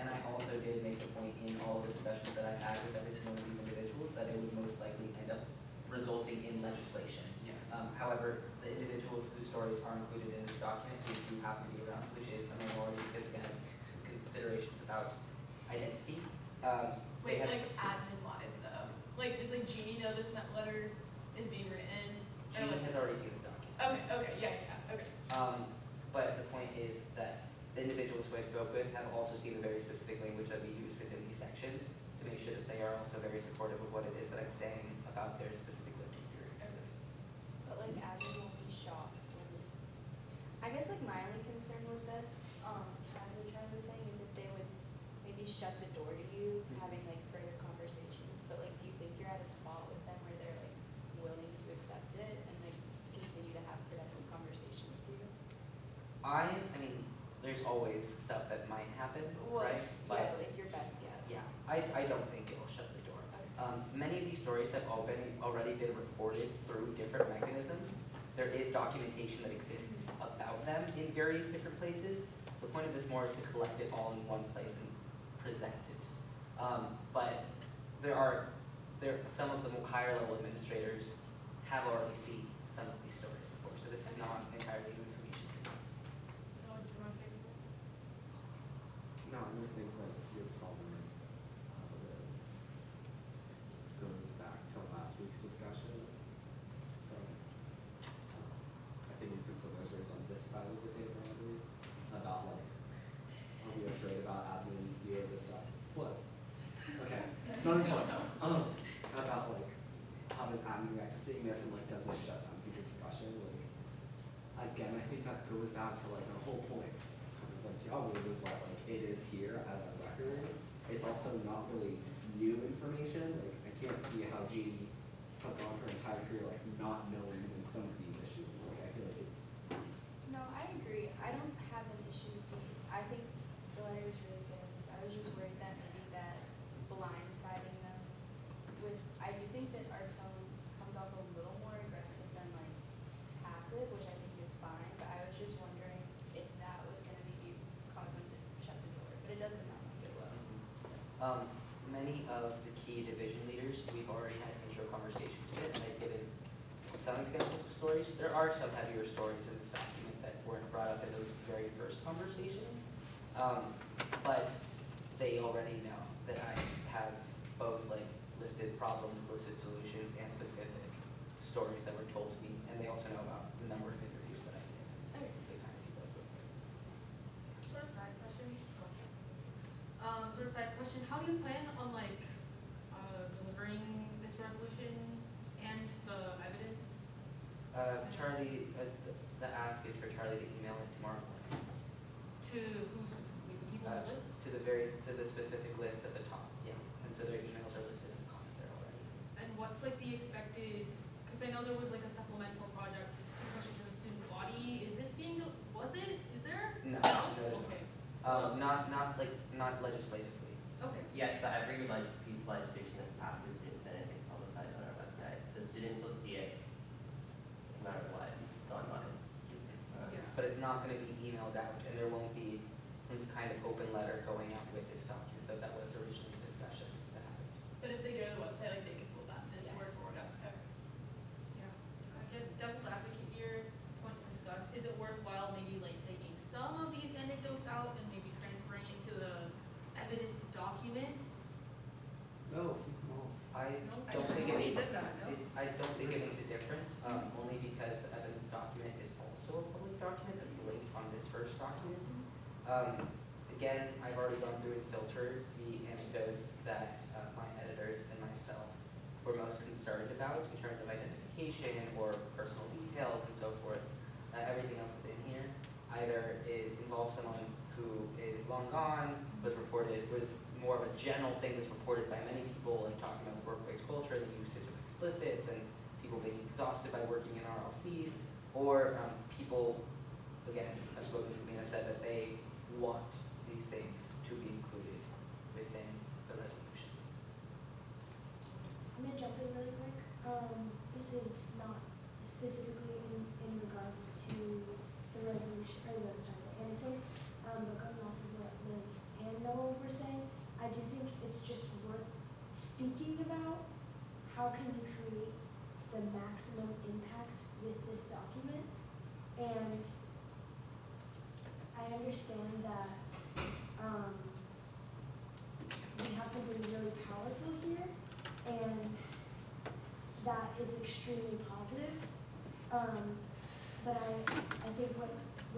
And I also did make a point in all of the discussions that I've had with every single one of these individuals that it would most likely end up resulting in legislation. Yeah. However, the individuals whose stories are included in this document who do happen to be around, which is a minority because again, considerations about identity. Wait, admin-wise though, does Jeannie know this letter is being written? She has already seen this document. Okay, yeah, with have also seen the very specific language that we use within these sections to make sure that they are also very supportive of what it is that I'm saying about their specific lived experiences. But like admin won't be shocked when this, I guess like my only concern with this, Charlie was saying is if they would maybe shut the door to you, having like further conversations, but like do you think you're at a spot with them where they're like willing to accept it and like continue to have productive conversation with you? I mean, there's always stuff that might happen, Well, right? yeah, like your best guess. Yeah, I don't think it will shut the door. Many of these stories have already been reported through different mechanisms. There is documentation that exists about them in various different places. The point of this more is to collect it all in one place and present it. But some of the higher level administrators have already seen some of these stories before, so this is not entirely new information. No, I just think like your problem goes back to last week's discussion. I think we put some measures on this side of the table, I believe, about like, are we afraid about admin's view of this stuff? What? Okay, not important. About like, how does admin react to seeing this and like, does this shut down future discussion? Like, again, I think that goes back to like our whole point. Like Tiago's is that like it is here as a record. It's also not really new information. Like I can't see how Jeannie has gone her entire career like not knowing even some of these issues. Like I feel like it's No, I agree. I don't have an issue with the, I think the letter is really good. I was just worried that maybe that blindsiding them with, I do think that our tone comes off a little more aggressive than like passive, which I think is fine, but I was just wondering if that was gonna be cause them to shut the door, but it doesn't sound like it will. Many of the key division leaders, we've already had intro conversations with, and I've given some examples of stories. There are some heavier stories in this document that weren't brought up in those very first conversations. But they already know that I have both like listed problems, listed solutions, and specific stories that were told to me, and they also know about the number of interviews that I did. Okay. They kind of keep us with. Sort of side question. How do you plan on like delivering this resolution and the evidence? Charlie, the ask is for Charlie to email it tomorrow morning. To who specifically? The people on the list? To the specific list at the top, yeah. And so their emails are listed in the comment there already. And what's like the expected, because I know there was like a supplemental project to push into the student body. Is this being, was it? Is there? No, there's Okay. not legislatively. Okay. Yes, but every like piece of legislation that's passed through the student senate is publicized on our website, so students will see it no matter what, it's online. Yeah. But it's not gonna be emailed out, and there won't be some kind of open letter going out with this document, but that was originally the discussion that happened. But if they go to the website, like they can pull that, this Yes. word for word up. Yeah. I guess devil's advocate here, point to discuss, is it worthwhile maybe like taking some of these anecdotes out and maybe transferring it to the evidence document? no, keep them all. I No? don't think it We makes, did that, no? I don't think it makes a difference, only because the evidence document is also a public document that's linked on this first document. Again, I've already gone through and filtered the anecdotes that my editors and myself were most concerned about in terms of identification or personal details and so forth. Everything else that's in here either it involves someone who is long gone, was more of a general thing that's reported by many people, like talking about workplace culture, the usage of explicits, and people being exhausted by working in RLCs, or people, again, have spoken to me and have said that they want these things to be included within the resolution. I'm gonna jump in really quick. This is not specifically in regards to the resolution, or the, sorry, the anecdotes, but going off of what Liv and Noah were saying, I do think it's just worth speaking about how can we create the maximum impact with this document. And I understand that, we have something really powerful here, and that is extremely positive. But I think what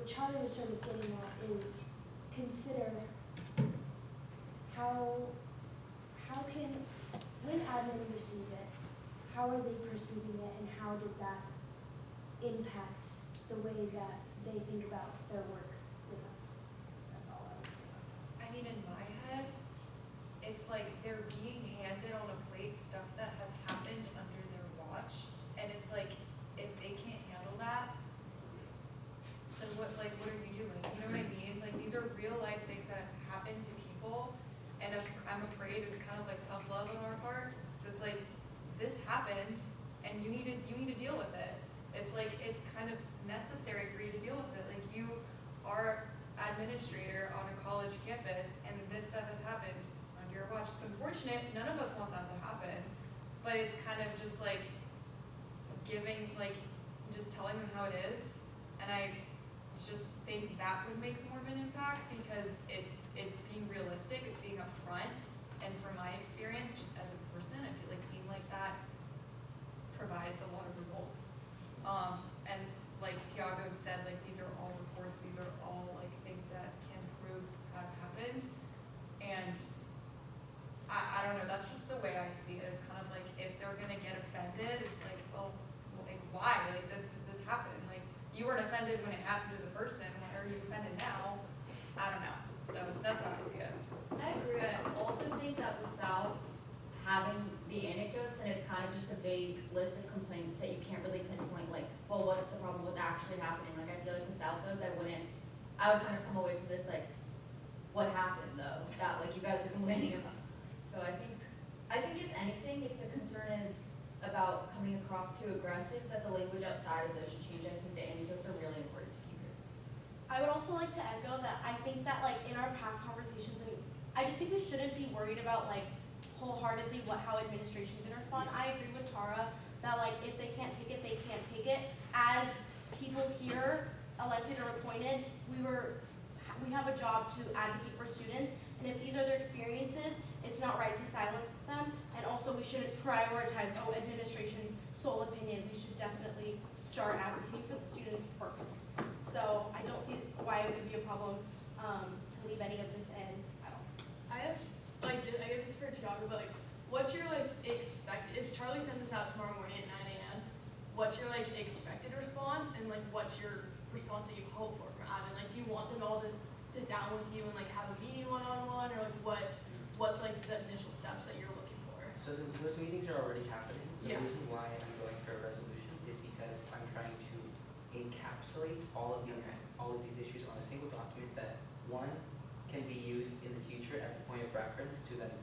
Charlie was sort of getting at is consider how can, when admin receive it, how are they perceiving it, and how does that impact the way that they think about their work with us? That's all I would say. I mean, in my head, it's like they're being handed on a plate stuff that has happened under their watch, and it's like, if they can't handle that, then what are you doing? You know what I mean? Like, these are real life things that happen to people, and I'm afraid it's kind of like tough love on our part. So it's like, this happened, and you need to deal with it. It's like, it's kind of necessary for you to deal with it. Like, you are administrator on a college campus, and this stuff has happened under your watch. It's unfortunate, none of us want that to happen, but it's kind of just like giving, like, just telling them how it is, and I just think that would make more of an impact, because it's being realistic, it's being upfront, and from my experience, just as a person, I feel like being like that provides a lot of results. And like Tiago said, like, these are all reports, these are all like things that can prove have happened, and I don't know, that's just the way I see it. It's kind of like, if they're gonna get offended, it's like, well, like, why? Like, this happened. Like, you weren't offended when it happened to the person. Why are you offended now? I don't know. So that's how I see it. I agree. I also think that without having the anecdotes, and it's kind of just a vague list of complaints that you can't really pinpoint, like, well, what's the problem, what's actually happening? Like, I feel like without those, I would kind of come away from this, like, what happened though, that like you guys are complaining about. So I think if anything, if the concern is about coming across too aggressive, that the language outside of those should change. I think the anecdotes are really important to keep here. I would also like to echo that I think that like in our past conversations, I just think we shouldn't be worried about like wholeheartedly how administration is gonna respond. I agree with Tara that like if they can't take it, they can't take it. As people here, elected or appointed, we have a job to advocate for students, and if these are their experiences, it's not right to silence them. And also we shouldn't prioritize administration's sole opinion. We should definitely start advocating for the students first. So I don't see why it would be a problem to leave any of this in at all. I have, like, I guess it's for Tiago, but like, what's your like if Charlie sends this out tomorrow morning at 9 a.m., what's your like expected response, and like what's your response that you hope for from admin? Like, do you want them all to sit down with you and like have a meeting one-on-one, or like what's like the initial steps that you're looking for? So those meetings are already happening. The Yeah. reason why I'm going for a resolution is because I'm trying to encapsulate all of these issues on a single document that, one, can be used in the future as a point of reference to then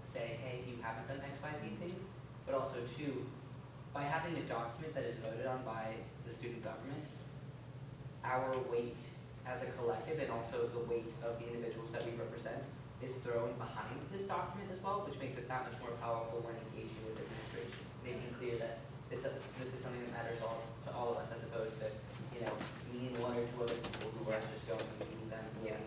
say, hey, you haven't done X, Y, Z things, but also two, by having a document that is voted on by the student government, our weight as a collective and also the weight of the individuals that we represent is thrown behind this document as well, which makes it that much more powerful when engaging with administration, making clear that this is something that matters to all of us, as opposed to, me and one or two other people who are just going to meeting them. Yeah.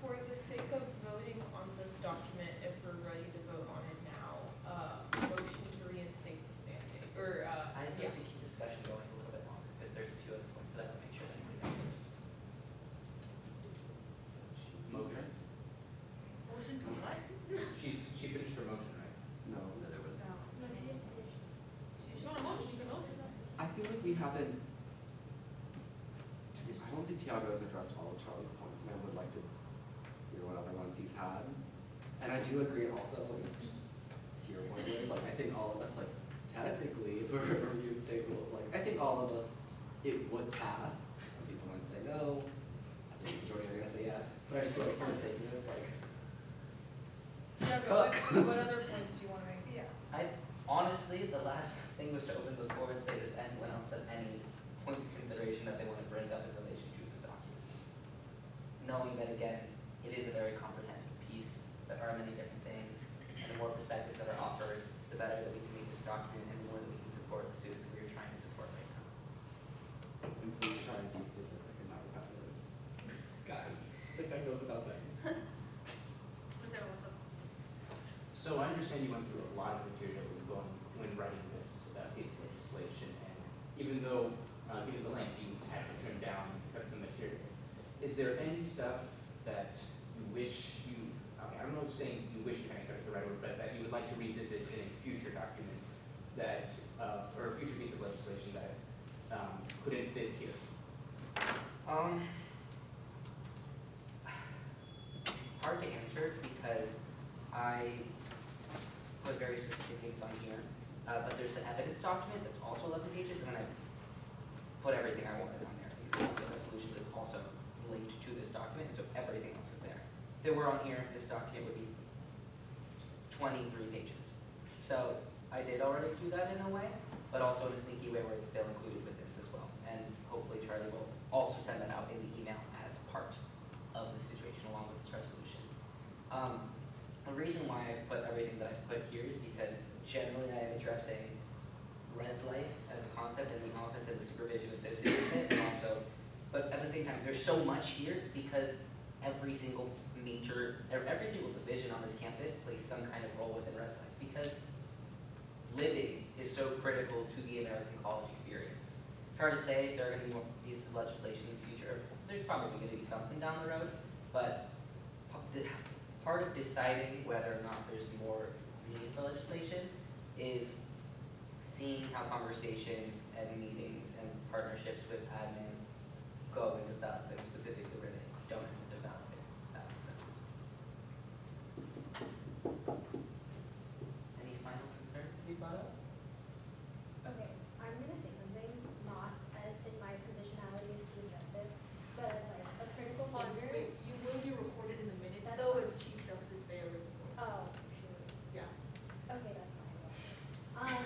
For the sake of voting on this document, if we're ready to vote on it now, motion to reinstate the standing, or, I'd like yeah. to keep discussion going a little bit longer, because there's a few other points that I want to make sure that we get first. Motion? Motion to what? She finished her motion, right? No, there was. She's on a motion, you can motion. I feel like we haven't. I don't think Tiago has addressed all of Charlie's points, and I would like to hear what other ones he's had. And I do agree also, like, to your point is, like, I think all of us, like, technically, if we're reviewing state rules, like, I think all of us, it would pass. Some people might say no. I think the majority are gonna say yes. But I just feel like for the sake of this, like, Tiago, what other points do you want to make? Yeah. Honestly, the last thing was to open the floor and say, does anyone else have any points of consideration that they want to bring up in relation to this document? Knowing that, again, it is a very comprehensive piece, there are many different things, and the more perspectives that are offered, the better that we can make this document, and the more that we can support the students we are trying to support right now. and please try and be specific and not repetitive. Guys, I think that goes without saying. So I understand you went through a lot of material when writing this piece of legislation, and even though, given the length, you had to trim down, cut some material. is there any stuff that you wish you, okay, I don't know if saying you wish you had is the right word, but that you would like to revisit in a future document that, or a future piece of legislation that couldn't fit here? Hard to answer because I put very specific things on here. But there's an evidence document that's also 11 pages, and then I put everything I wanted on there. Because the resolution is also linked to this document, so everything else is there. If it were on here, this document would be 23 pages. So I did already do that in a way, but also in a sneaky way where it's still included with this as well. And hopefully Charlie will also send that out in the email as part of the situation along with this resolution. The reason why I've put everything that I've put here is because generally I am addressing res life as a concept in the office and the supervision associated with it, and also, but at the same time, there's so much here because every single division on this campus plays some kind of role within res life, because living is so critical to the American college experience. It's hard to say if there are going to be more pieces of legislation in the future. There's probably going to be something down the road, but part of deciding whether or not there's more need for legislation is seeing how conversations and meetings and partnerships with admin go and develop, and specifically where they don't end up developing. If that makes sense. Any final concerns to be brought up? Okay, I'm gonna say something, not as in my positionality as to address this, but as like a critical thinker. Wait, you will be recorded in the minutes That's though fine. as Chief Justice Bailey. Oh, shoot. Yeah. Okay, that's fine.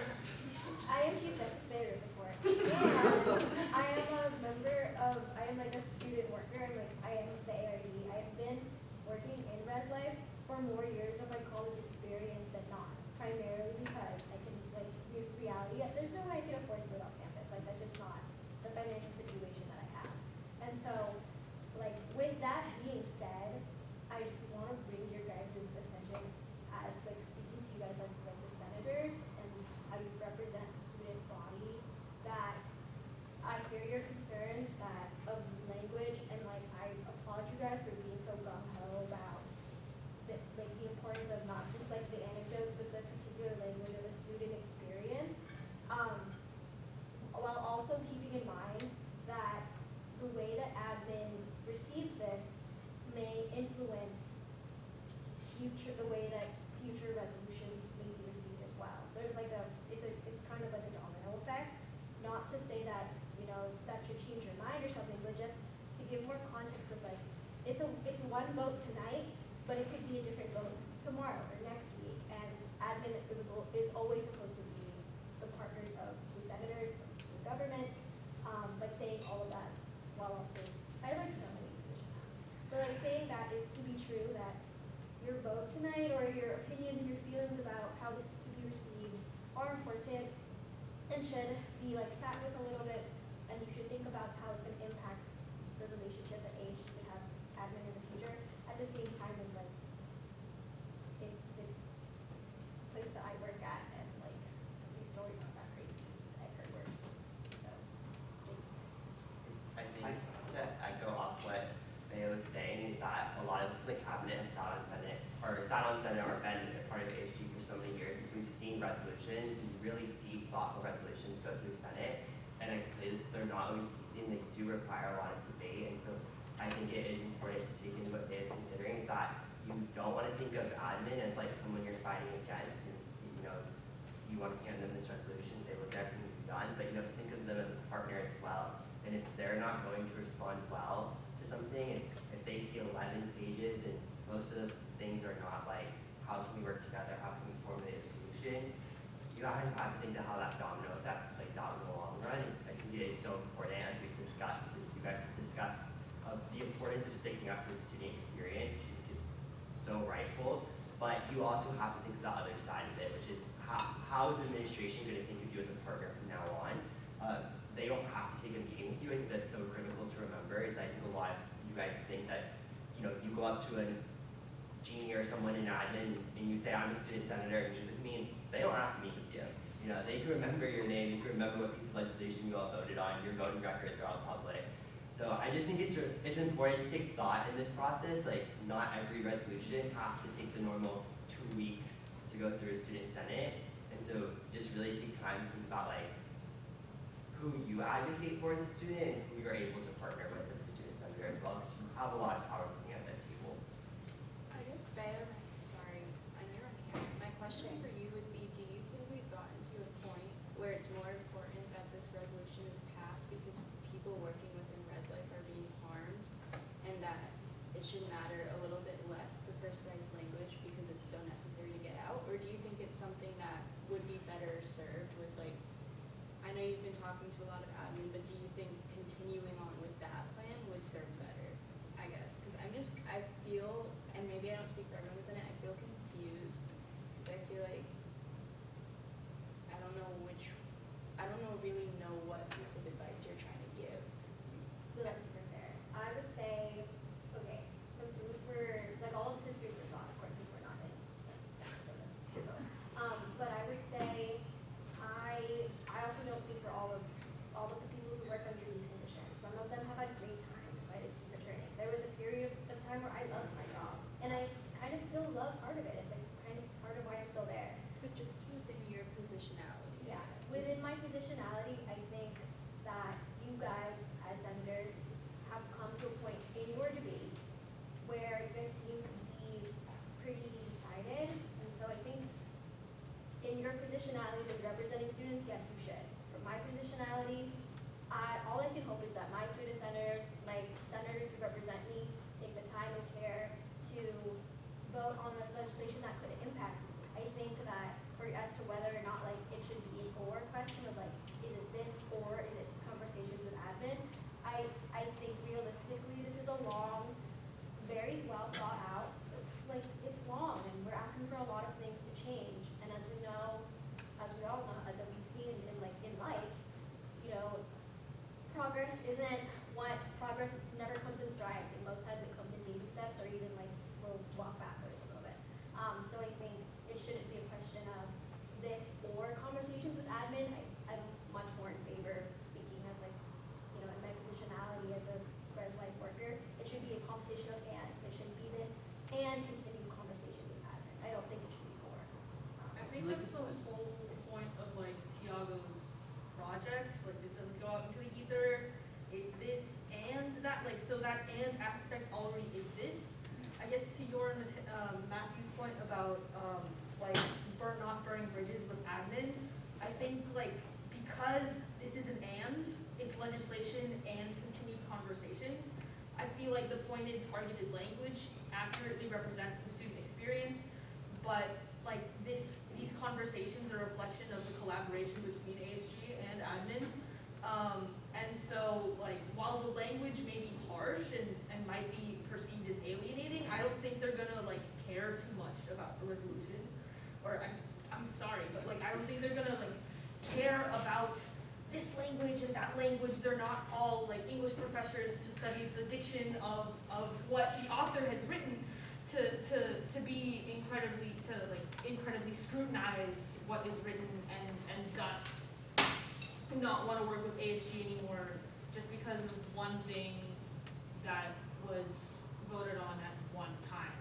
I am Chief Justice Bader before, and I am a member of, I am like a student worker, I am the ARD. I have been working in res life for more years of my college experience than not, primarily because I can, like, reality, there's no way I can afford to live off campus, like, that's just not the financial situation that I have. And so, like, with that being said, I just want to bring your guys' attention as, like, speaking to you guys as, like, the senators and how you represent the student body, that I hear your concerns that of language, and, like, I applaud you guys for being so gung-ho about the, like, the importance of not just, like, the anecdotes with the particular language of the student experience, while also keeping in mind that the way that admin receives this may influence the way that future resolutions may be received as well. There's like it's kind of like a domino effect. Not to say that, you know, that should change your mind or something, but just to give more context of, like, it's one vote tonight, but it could be a different vote tomorrow or next week. And admin is always supposed to be the partners of the senators, of the school government, but saying all of that while also, I like so many positions now, but like saying that is to be true, that your vote tonight or your opinions and your feelings about how this is to be received are important and should be like sat with a little bit, and you should think about how it's going to impact the relationship that AH should have admin in the future. At the same time as like it's the place that I work at, and like these stories aren't that crazy. I've heard worse. So I think to echo off what Maya was saying is that a lot of us in the cabinet have sat on Senate or been a part of AHG for so many years. We've seen resolutions, and really deep, thoughtful resolutions go through Senate, and they're not always easy, and they do require a lot of debate. And so I think it is important to take into what Maya is considering, is that you don't want to think of admin as like someone you're fighting against, and you know, you want to hand them this resolution, say, look, everything you've done, but you have to think of them as a partner as well. And if they're not going to respond well to something, and if they see 11 pages and most of those things are not like, how can we work together, how can we formulate a solution, you have to think of how that domino effect plays out in the long run. And I think it is so important, as we've discussed, as you guys have discussed, of the importance of sticking up for the student experience, which is so rightful. But you also have to think of the other side of it, which is how is the administration going to think of you as a partner from now on? They don't have to take a meeting with you. I think that's so critical to remember, is I think a lot of you guys think that, you know, you go up to a Jeannie or someone in admin and you say, I'm a student senator, and meet with me, and they don't have to meet with you. You know, they can remember your name, they can remember what piece of legislation you all voted on, your voting records are all public. So I just think it's important to take thought in this process. Like, not every resolution has to take the normal 2 weeks to go through a student senate. And so just really take time to think about like who you advocate for as a student and who you're able to partner with as a student senator as well, because you have a lot of power sitting at that table. I guess, Bayer, sorry, I'm your camera. My question for you would be, do you think we've gotten to a point where it's more important that this resolution is passed because people working within Res Life are being harmed, and that it should matter a little bit less the precise language because it's so necessary to get out? Or do you think it's something that would be better served with, like, I know you've been talking to a lot of admin, but do you think continuing on with that plan would serve better? I guess, because I feel, and maybe I don't speak for everyone who's in it, I feel confused, because I feel like I don't really know what piece of advice you're trying to give. That's super fair. I would say, okay, so food for, like, all of this is food for thought, of course, because we're not in, but I would say, I also don't speak for all of the people who work under these conditions. Some of them have had great times, right, to keep returning. There was a period of time where I loved my job, and I kind of still love part of it. It's like kind of part of why I'm still there. But just within your positionality. Yeah, within my positionality, I think that you guys, as senators, have come to a point in your debate where you guys seem to be pretty decided, and so I think in your positionality with representing students, yes, you should. From my positionality, all I can hope is that my student senators, my senators who represent me, take the time and care to vote on legislation that could impact me. I think that as to whether or not like it should be an or question of like, is it this or is it conversations with admin? I think realistically this is a long, very well thought out, like it's long and we're asking for a lot of things to change. And as we know, as we all know, as we've seen in life, you know, progress never comes in strides, and most times it comes in baby steps or even like we'll walk backwards a little bit. So I think it shouldn't be a question of this or conversations with admin. I'm much more in favor, speaking as like, you know, in my positionality as a Res Life worker, it should be a competition of and. It shouldn't be this and continue conversations with admin. I don't think it should be or. I think that's the whole point of like Tiago's project. Like, this doesn't go out into the ether. Is this and that, like, so that and aspect already exists. I guess to your Matthew's point about like not burning bridges with admin, I think like because this is an and, it's legislation and continued conversations. I feel like the pointed, targeted language accurately represents the student experience, but like these conversations are a reflection of the collaboration between ASG and admin. And so like while the language may be harsh and might be perceived as alienating, I don't think they're gonna like care too much about the resolution. Or I'm sorry, but like I don't think they're gonna like care about this language and that language. They're not all like English professors to study the diction of what the author has written to be incredibly scrutinize what is written and thus not want to work with ASG anymore just because of one thing that was voted on at one time.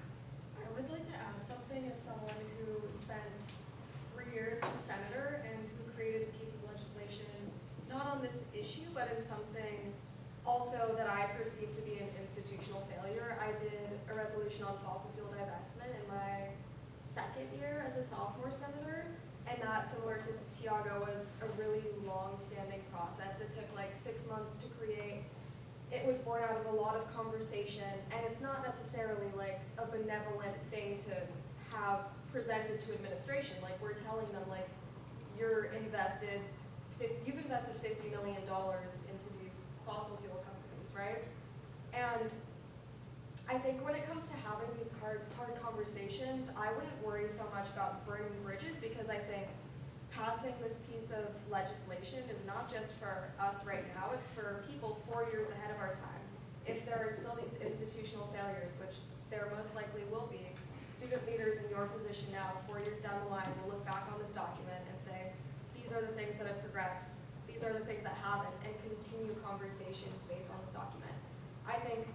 I would like to add something as someone who spent 3 years as a senator and who created a piece of legislation, not on this issue, but in something also that I perceived to be an institutional failure. I did a resolution on fossil fuel divestment in my second year as a sophomore senator, and that, similar to Tiago, was a really long-standing process. It took like 6 months to create. It was born out of a lot of conversation, and it's not necessarily like a benevolent thing to have presented to administration. Like, we're telling them like, you've invested $50 million into these fossil fuel companies, right? And I think when it comes to having these hard conversations, I wouldn't worry so much about burning bridges, because I think passing this piece of legislation is not just for us right now, it's for people 4 years ahead of our time. If there are still these institutional failures, which there most likely will be, student leaders in your position now, 4 years down the line, will look back on this document and say, these are the things that have progressed, these are the things that haven't, and continue conversations based on this document. I think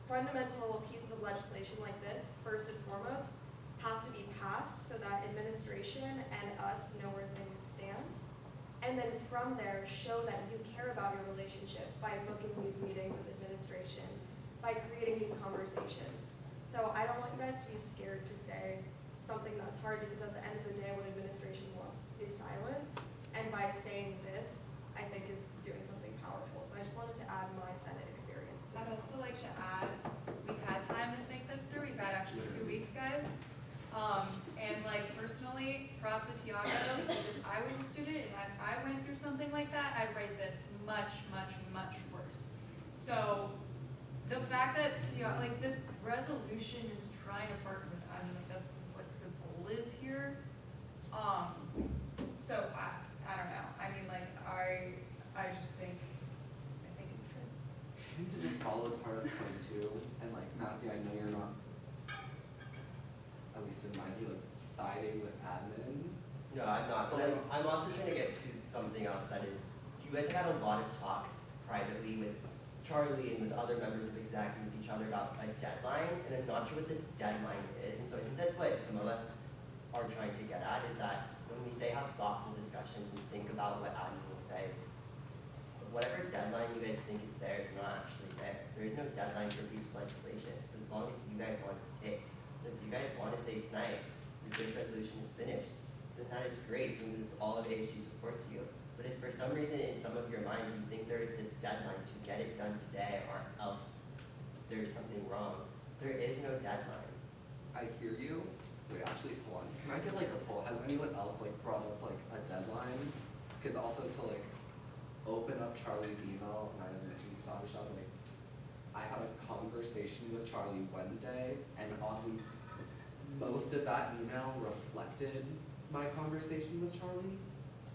fundamental pieces of legislation like this, first and foremost, have to be passed so that administration and us know where things stand. And then from there, show that you care about your relationship by booking these meetings with administration, by creating these conversations. So I don't want you guys to be scared to say something that's hard, because at the end of the day, what administration wants is silence. And by saying this, I think is doing something powerful. So I just wanted to add my Senate experience to I'd this. also like to add, we've had time to think this through, we've had actually 2 weeks, guys. And like personally, props to Tiago, because if I was a student and I went through something like that, I'd write this much, much, much worse. So the fact that Tiago, like the resolution is trying to partner with, I mean, like that's what the goal is here. So I don't know, I mean like I just think, it's good. I think to just follow Tara's point too, and like Matthew, I know you're not, at least in my view, like siding with admin. No, I'm not, but I'm also trying to get to something else that is, you guys have had a lot of talks privately with Charlie and with other members of exec and with each other about a deadline, and I'm not sure what this deadline is, and so I think that's what some of us are trying to get at, is that when we say have thoughtful discussions and think about what admin will say, whatever deadline you guys think is there is not actually there. There is no deadline for a piece of legislation, as long as you guys want it to take. So if you guys want to say tonight, this resolution is finished, then that is great, and all of ASU supports you. But if for some reason in some of your minds you think there is this deadline to get it done today, or else there's something wrong, there is no deadline. I hear you. Wait, actually, hold on. Can I get like a poll? Has anyone else like brought up like a deadline? Because also to like open up Charlie's email, and I was mentioning Stop Shop, like I had a conversation with Charlie Wednesday, and oddly, most of that email reflected my conversation with Charlie.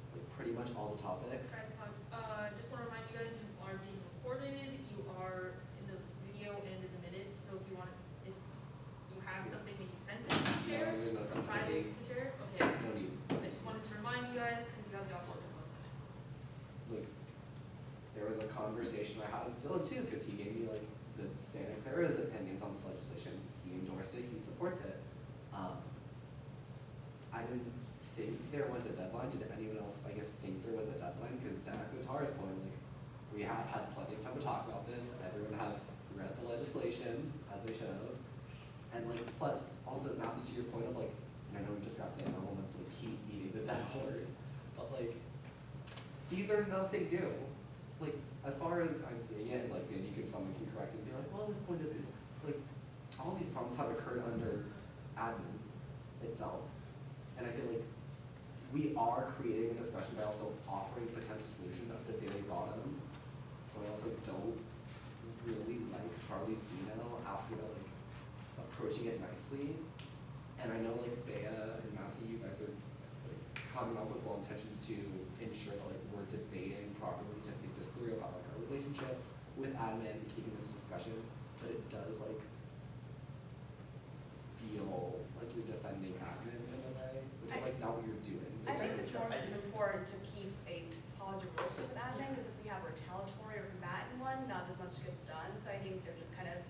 Like pretty much all the topics. Guys, pause. Just want to remind you guys, you are being recorded. You are in the video and in the minutes. So if you want, if you have something that you sensitive to share, No, there's no private sensitivity. to share. Okay. No need. I just wanted to remind you guys because you have the upload to close session. Like, there was a conversation I had with Dylan too, because he gave me like the Santa Clara's opinions on this legislation. He endorsed it, he supports it. I didn't think there was a deadline. Did anyone else, I guess, think there was a deadline? Because to echo Tara's point, like, we have had plenty of time to talk about this. Everyone has read the legislation, as they should have. And like, plus, also, Matthew, to your point of like, and I know we discussed it, I don't want to like keep beating the dead horse, but like, these are nothing new. Like, as far as I'm seeing it, like, maybe someone can correct it and be like, well, this point is, like, all these problems have occurred under admin itself. And I feel like we are creating a discussion by also offering potential solutions at the very bottom. So I also don't really like Charlie's email asking about like approaching it nicely. And I know like Bea and Matthew, you guys are like coming up with well intentions to ensure that like we're debating properly to think this through about like our relationship with admin, keeping this a discussion, but it does like feel like you're defending admin in a way, which is like not what you're doing. I think it's more it's important to keep a positive relationship with admin, because if we have a retaliatory or combatant one, not as much gets done. So I think they're just kind of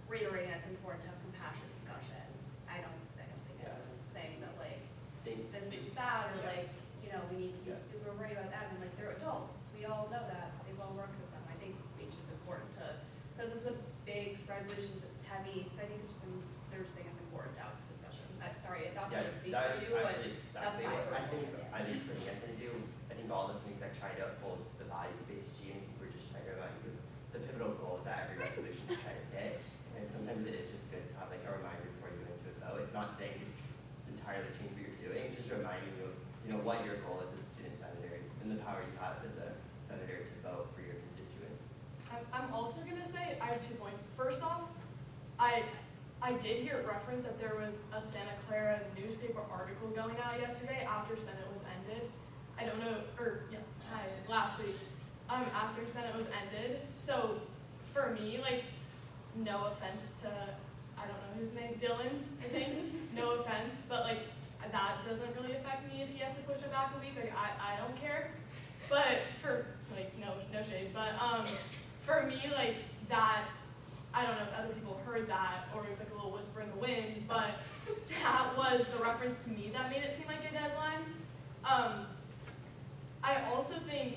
reiterating that it's important to have compassionate discussion. I don't think anyone's saying that like this is bad, or like, you know, we need to be super worried about admin. Like, they're adults. We all know that. They've all worked with them. I think it's just important to, because this is a big resolution, it's heavy, so I think it's just, they're just saying it's important to have a discussion. Sorry, not to speak for you, but that's my personal opinion. I think for me, I'm gonna do, I think all those things I try to uphold the values-based G, and we're just trying to remind you, the pivotal goals that every resolution is trying to hit. And sometimes it is just good to have like a reminder before you go into it though. It's not saying to entirely change what you're doing, it's just reminding you of, you know, what your goal is as a student senator and the power you have as a senator to vote for your constituents. I'm also gonna say, I have 2 points. First off, I did hear reference that there was a Santa Clara newspaper article going out yesterday after Senate was ended. I don't know, last week, after Senate was ended. So for me, like, no offense to, I don't know his name, Dylan, I think, no offense, but like, that doesn't really affect me if he has to push it back a week, like, I don't care. But for, like, no like that, I don't know if other people heard that or it was like a little whisper in the wind, but that was the reference to me that made it seem like a deadline. I also think,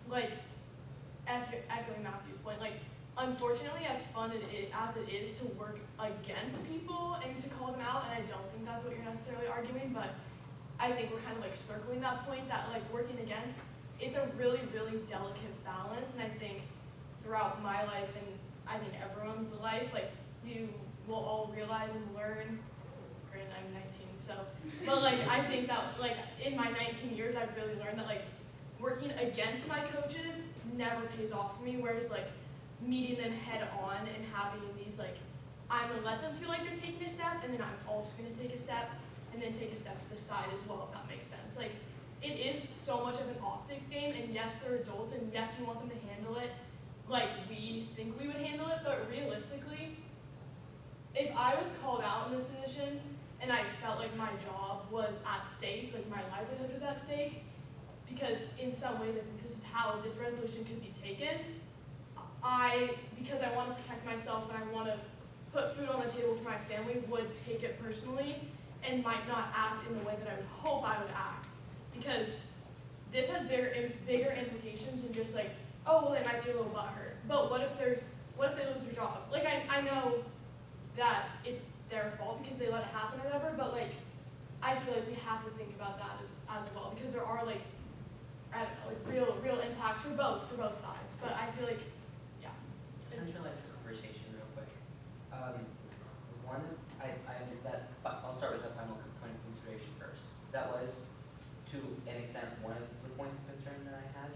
like, echoing Matthew's point, like, unfortunately, as fun as it is to work against people and to call them out, and I don't think that's what you're necessarily arguing, but I think we're kind of like circling that point that like working against, it's a really, really delicate balance, and I think throughout my life and I think everyone's life, like you will all realize and learn, granted I'm 19, so, but like I think that like in my 19 years I've really learned that like working against my coaches never pays off for me, whereas like meeting them head on and having these like, I'm gonna let them feel like they're taking a step, and then I'm also gonna take a step, and then take a step to the side as well, if that makes sense. Like, it is so much of an optics game, and yes, they're adults, and yes, we want them to handle it like we think we would handle it, but realistically, if I was called out in this position, and I felt like my job was at stake, like my livelihood was at stake, because in some ways I think this is how this resolution could be taken, because I want to protect myself and I want to put food on the table for my family, would take it personally and might not act in the way that I would hope I would act. Because this has bigger implications than just like, oh, well, they might be a little butthurt. But what if they lose their job? Like, I know that it's their fault because they let it happen or whatever, but like, I feel like we have to think about that as well, because there are like, I don't know, like real impacts for both sides. But I feel like, yeah. Centralize the conversation real quick. I'll start with the final point of consideration first. That was, to an extent, one of the points of concern that I had.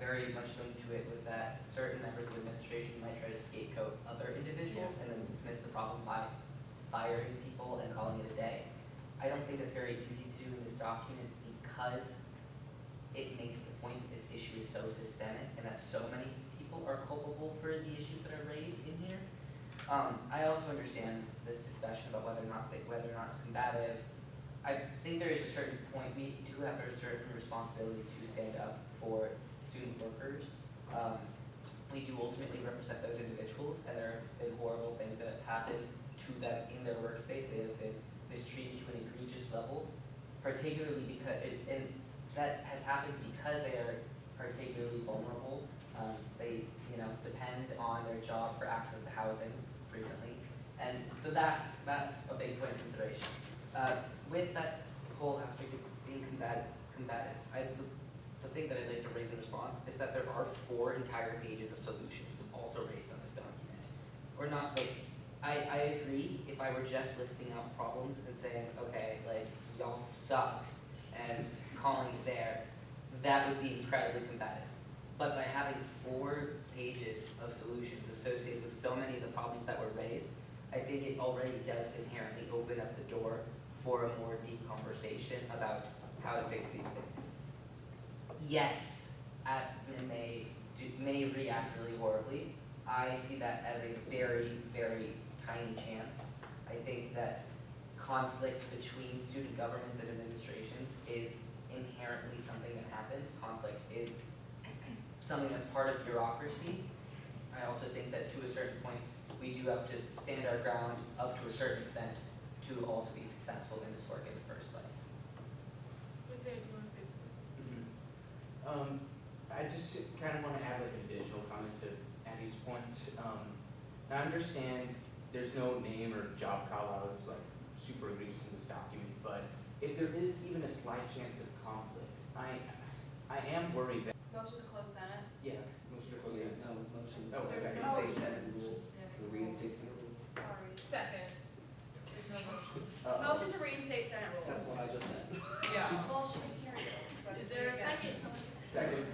Very much linked to it was that certain members of administration might try to scapegoat other individuals and then dismiss the problem by firing people and calling it a day. I don't think that's very easy to do in this document because it makes the point that this issue is so systemic and that so many people are culpable for the issues that are raised in here. I also understand this discussion about whether or not it's combative. I think there is a certain point, we do have a certain responsibility to stand up for student workers. We do ultimately represent those individuals, and there have been horrible things that have happened to them in their workspace. They have been mistreated to an egregious level, particularly because, and that has happened because they are particularly vulnerable. They, depend on their job for access to housing frequently, and so that's a big point of consideration. With that whole aspect of being combative, the thing that I'd like to raise in response is that there are 4 entire pages of solutions also raised on this document. Or not, like, I agree if I were just listing out problems and saying, okay, like, y'all suck, and calling it there, that would be incredibly combative. But by having 4 pages of solutions associated with so many of the problems that were raised, I think it already does inherently open up the door for a more deep conversation about how to fix these things. Yes, admin may react really horribly. I see that as a very, very tiny chance. I think that conflict between student governments and administrations is inherently something that happens. Conflict is something that's part of bureaucracy. I also think that to a certain point, we do have to stand our ground up to a certain extent to also be successful in this work in the first place. I just kind of want to add like an additional comment to Abby's point. I understand there's no name or job call-outs like super egregious in this document, but if there is even a slight chance of conflict, I am worried that. Motion to close Senate? Yeah, motion to close Senate. No, motion to Oh, second. reinstate Senate rules, to reinstate Senate rules. Sorry. Second. There's no motion. Motion to reinstate Senate rules. That's what I just said. Yeah. Well, she didn't hear it. So Is there a second? Second.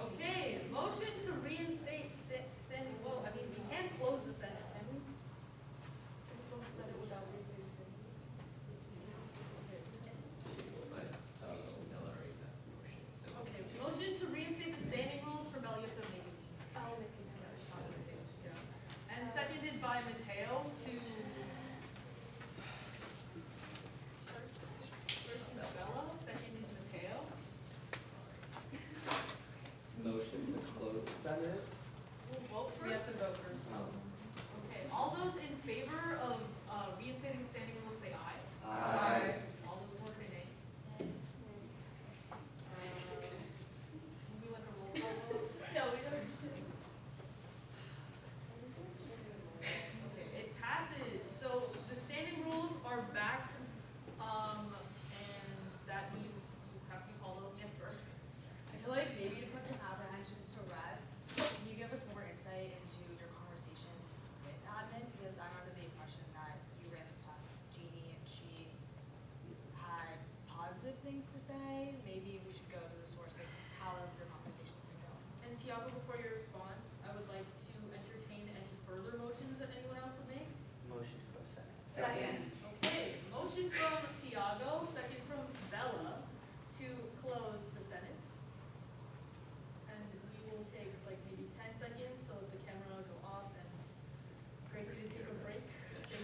Okay, motion to reinstate standing, well, I mean, we can close the Senate, can we? Can we close the Senate without reinstating standing? Okay, motion to reinstate the standing rules for Bell Youth Navy. I'll make another shot at this, yeah. And seconded by Mateo to. First is Bella, second is Mateo. Motion to close Senate. We'll vote We have to vote first. Oh,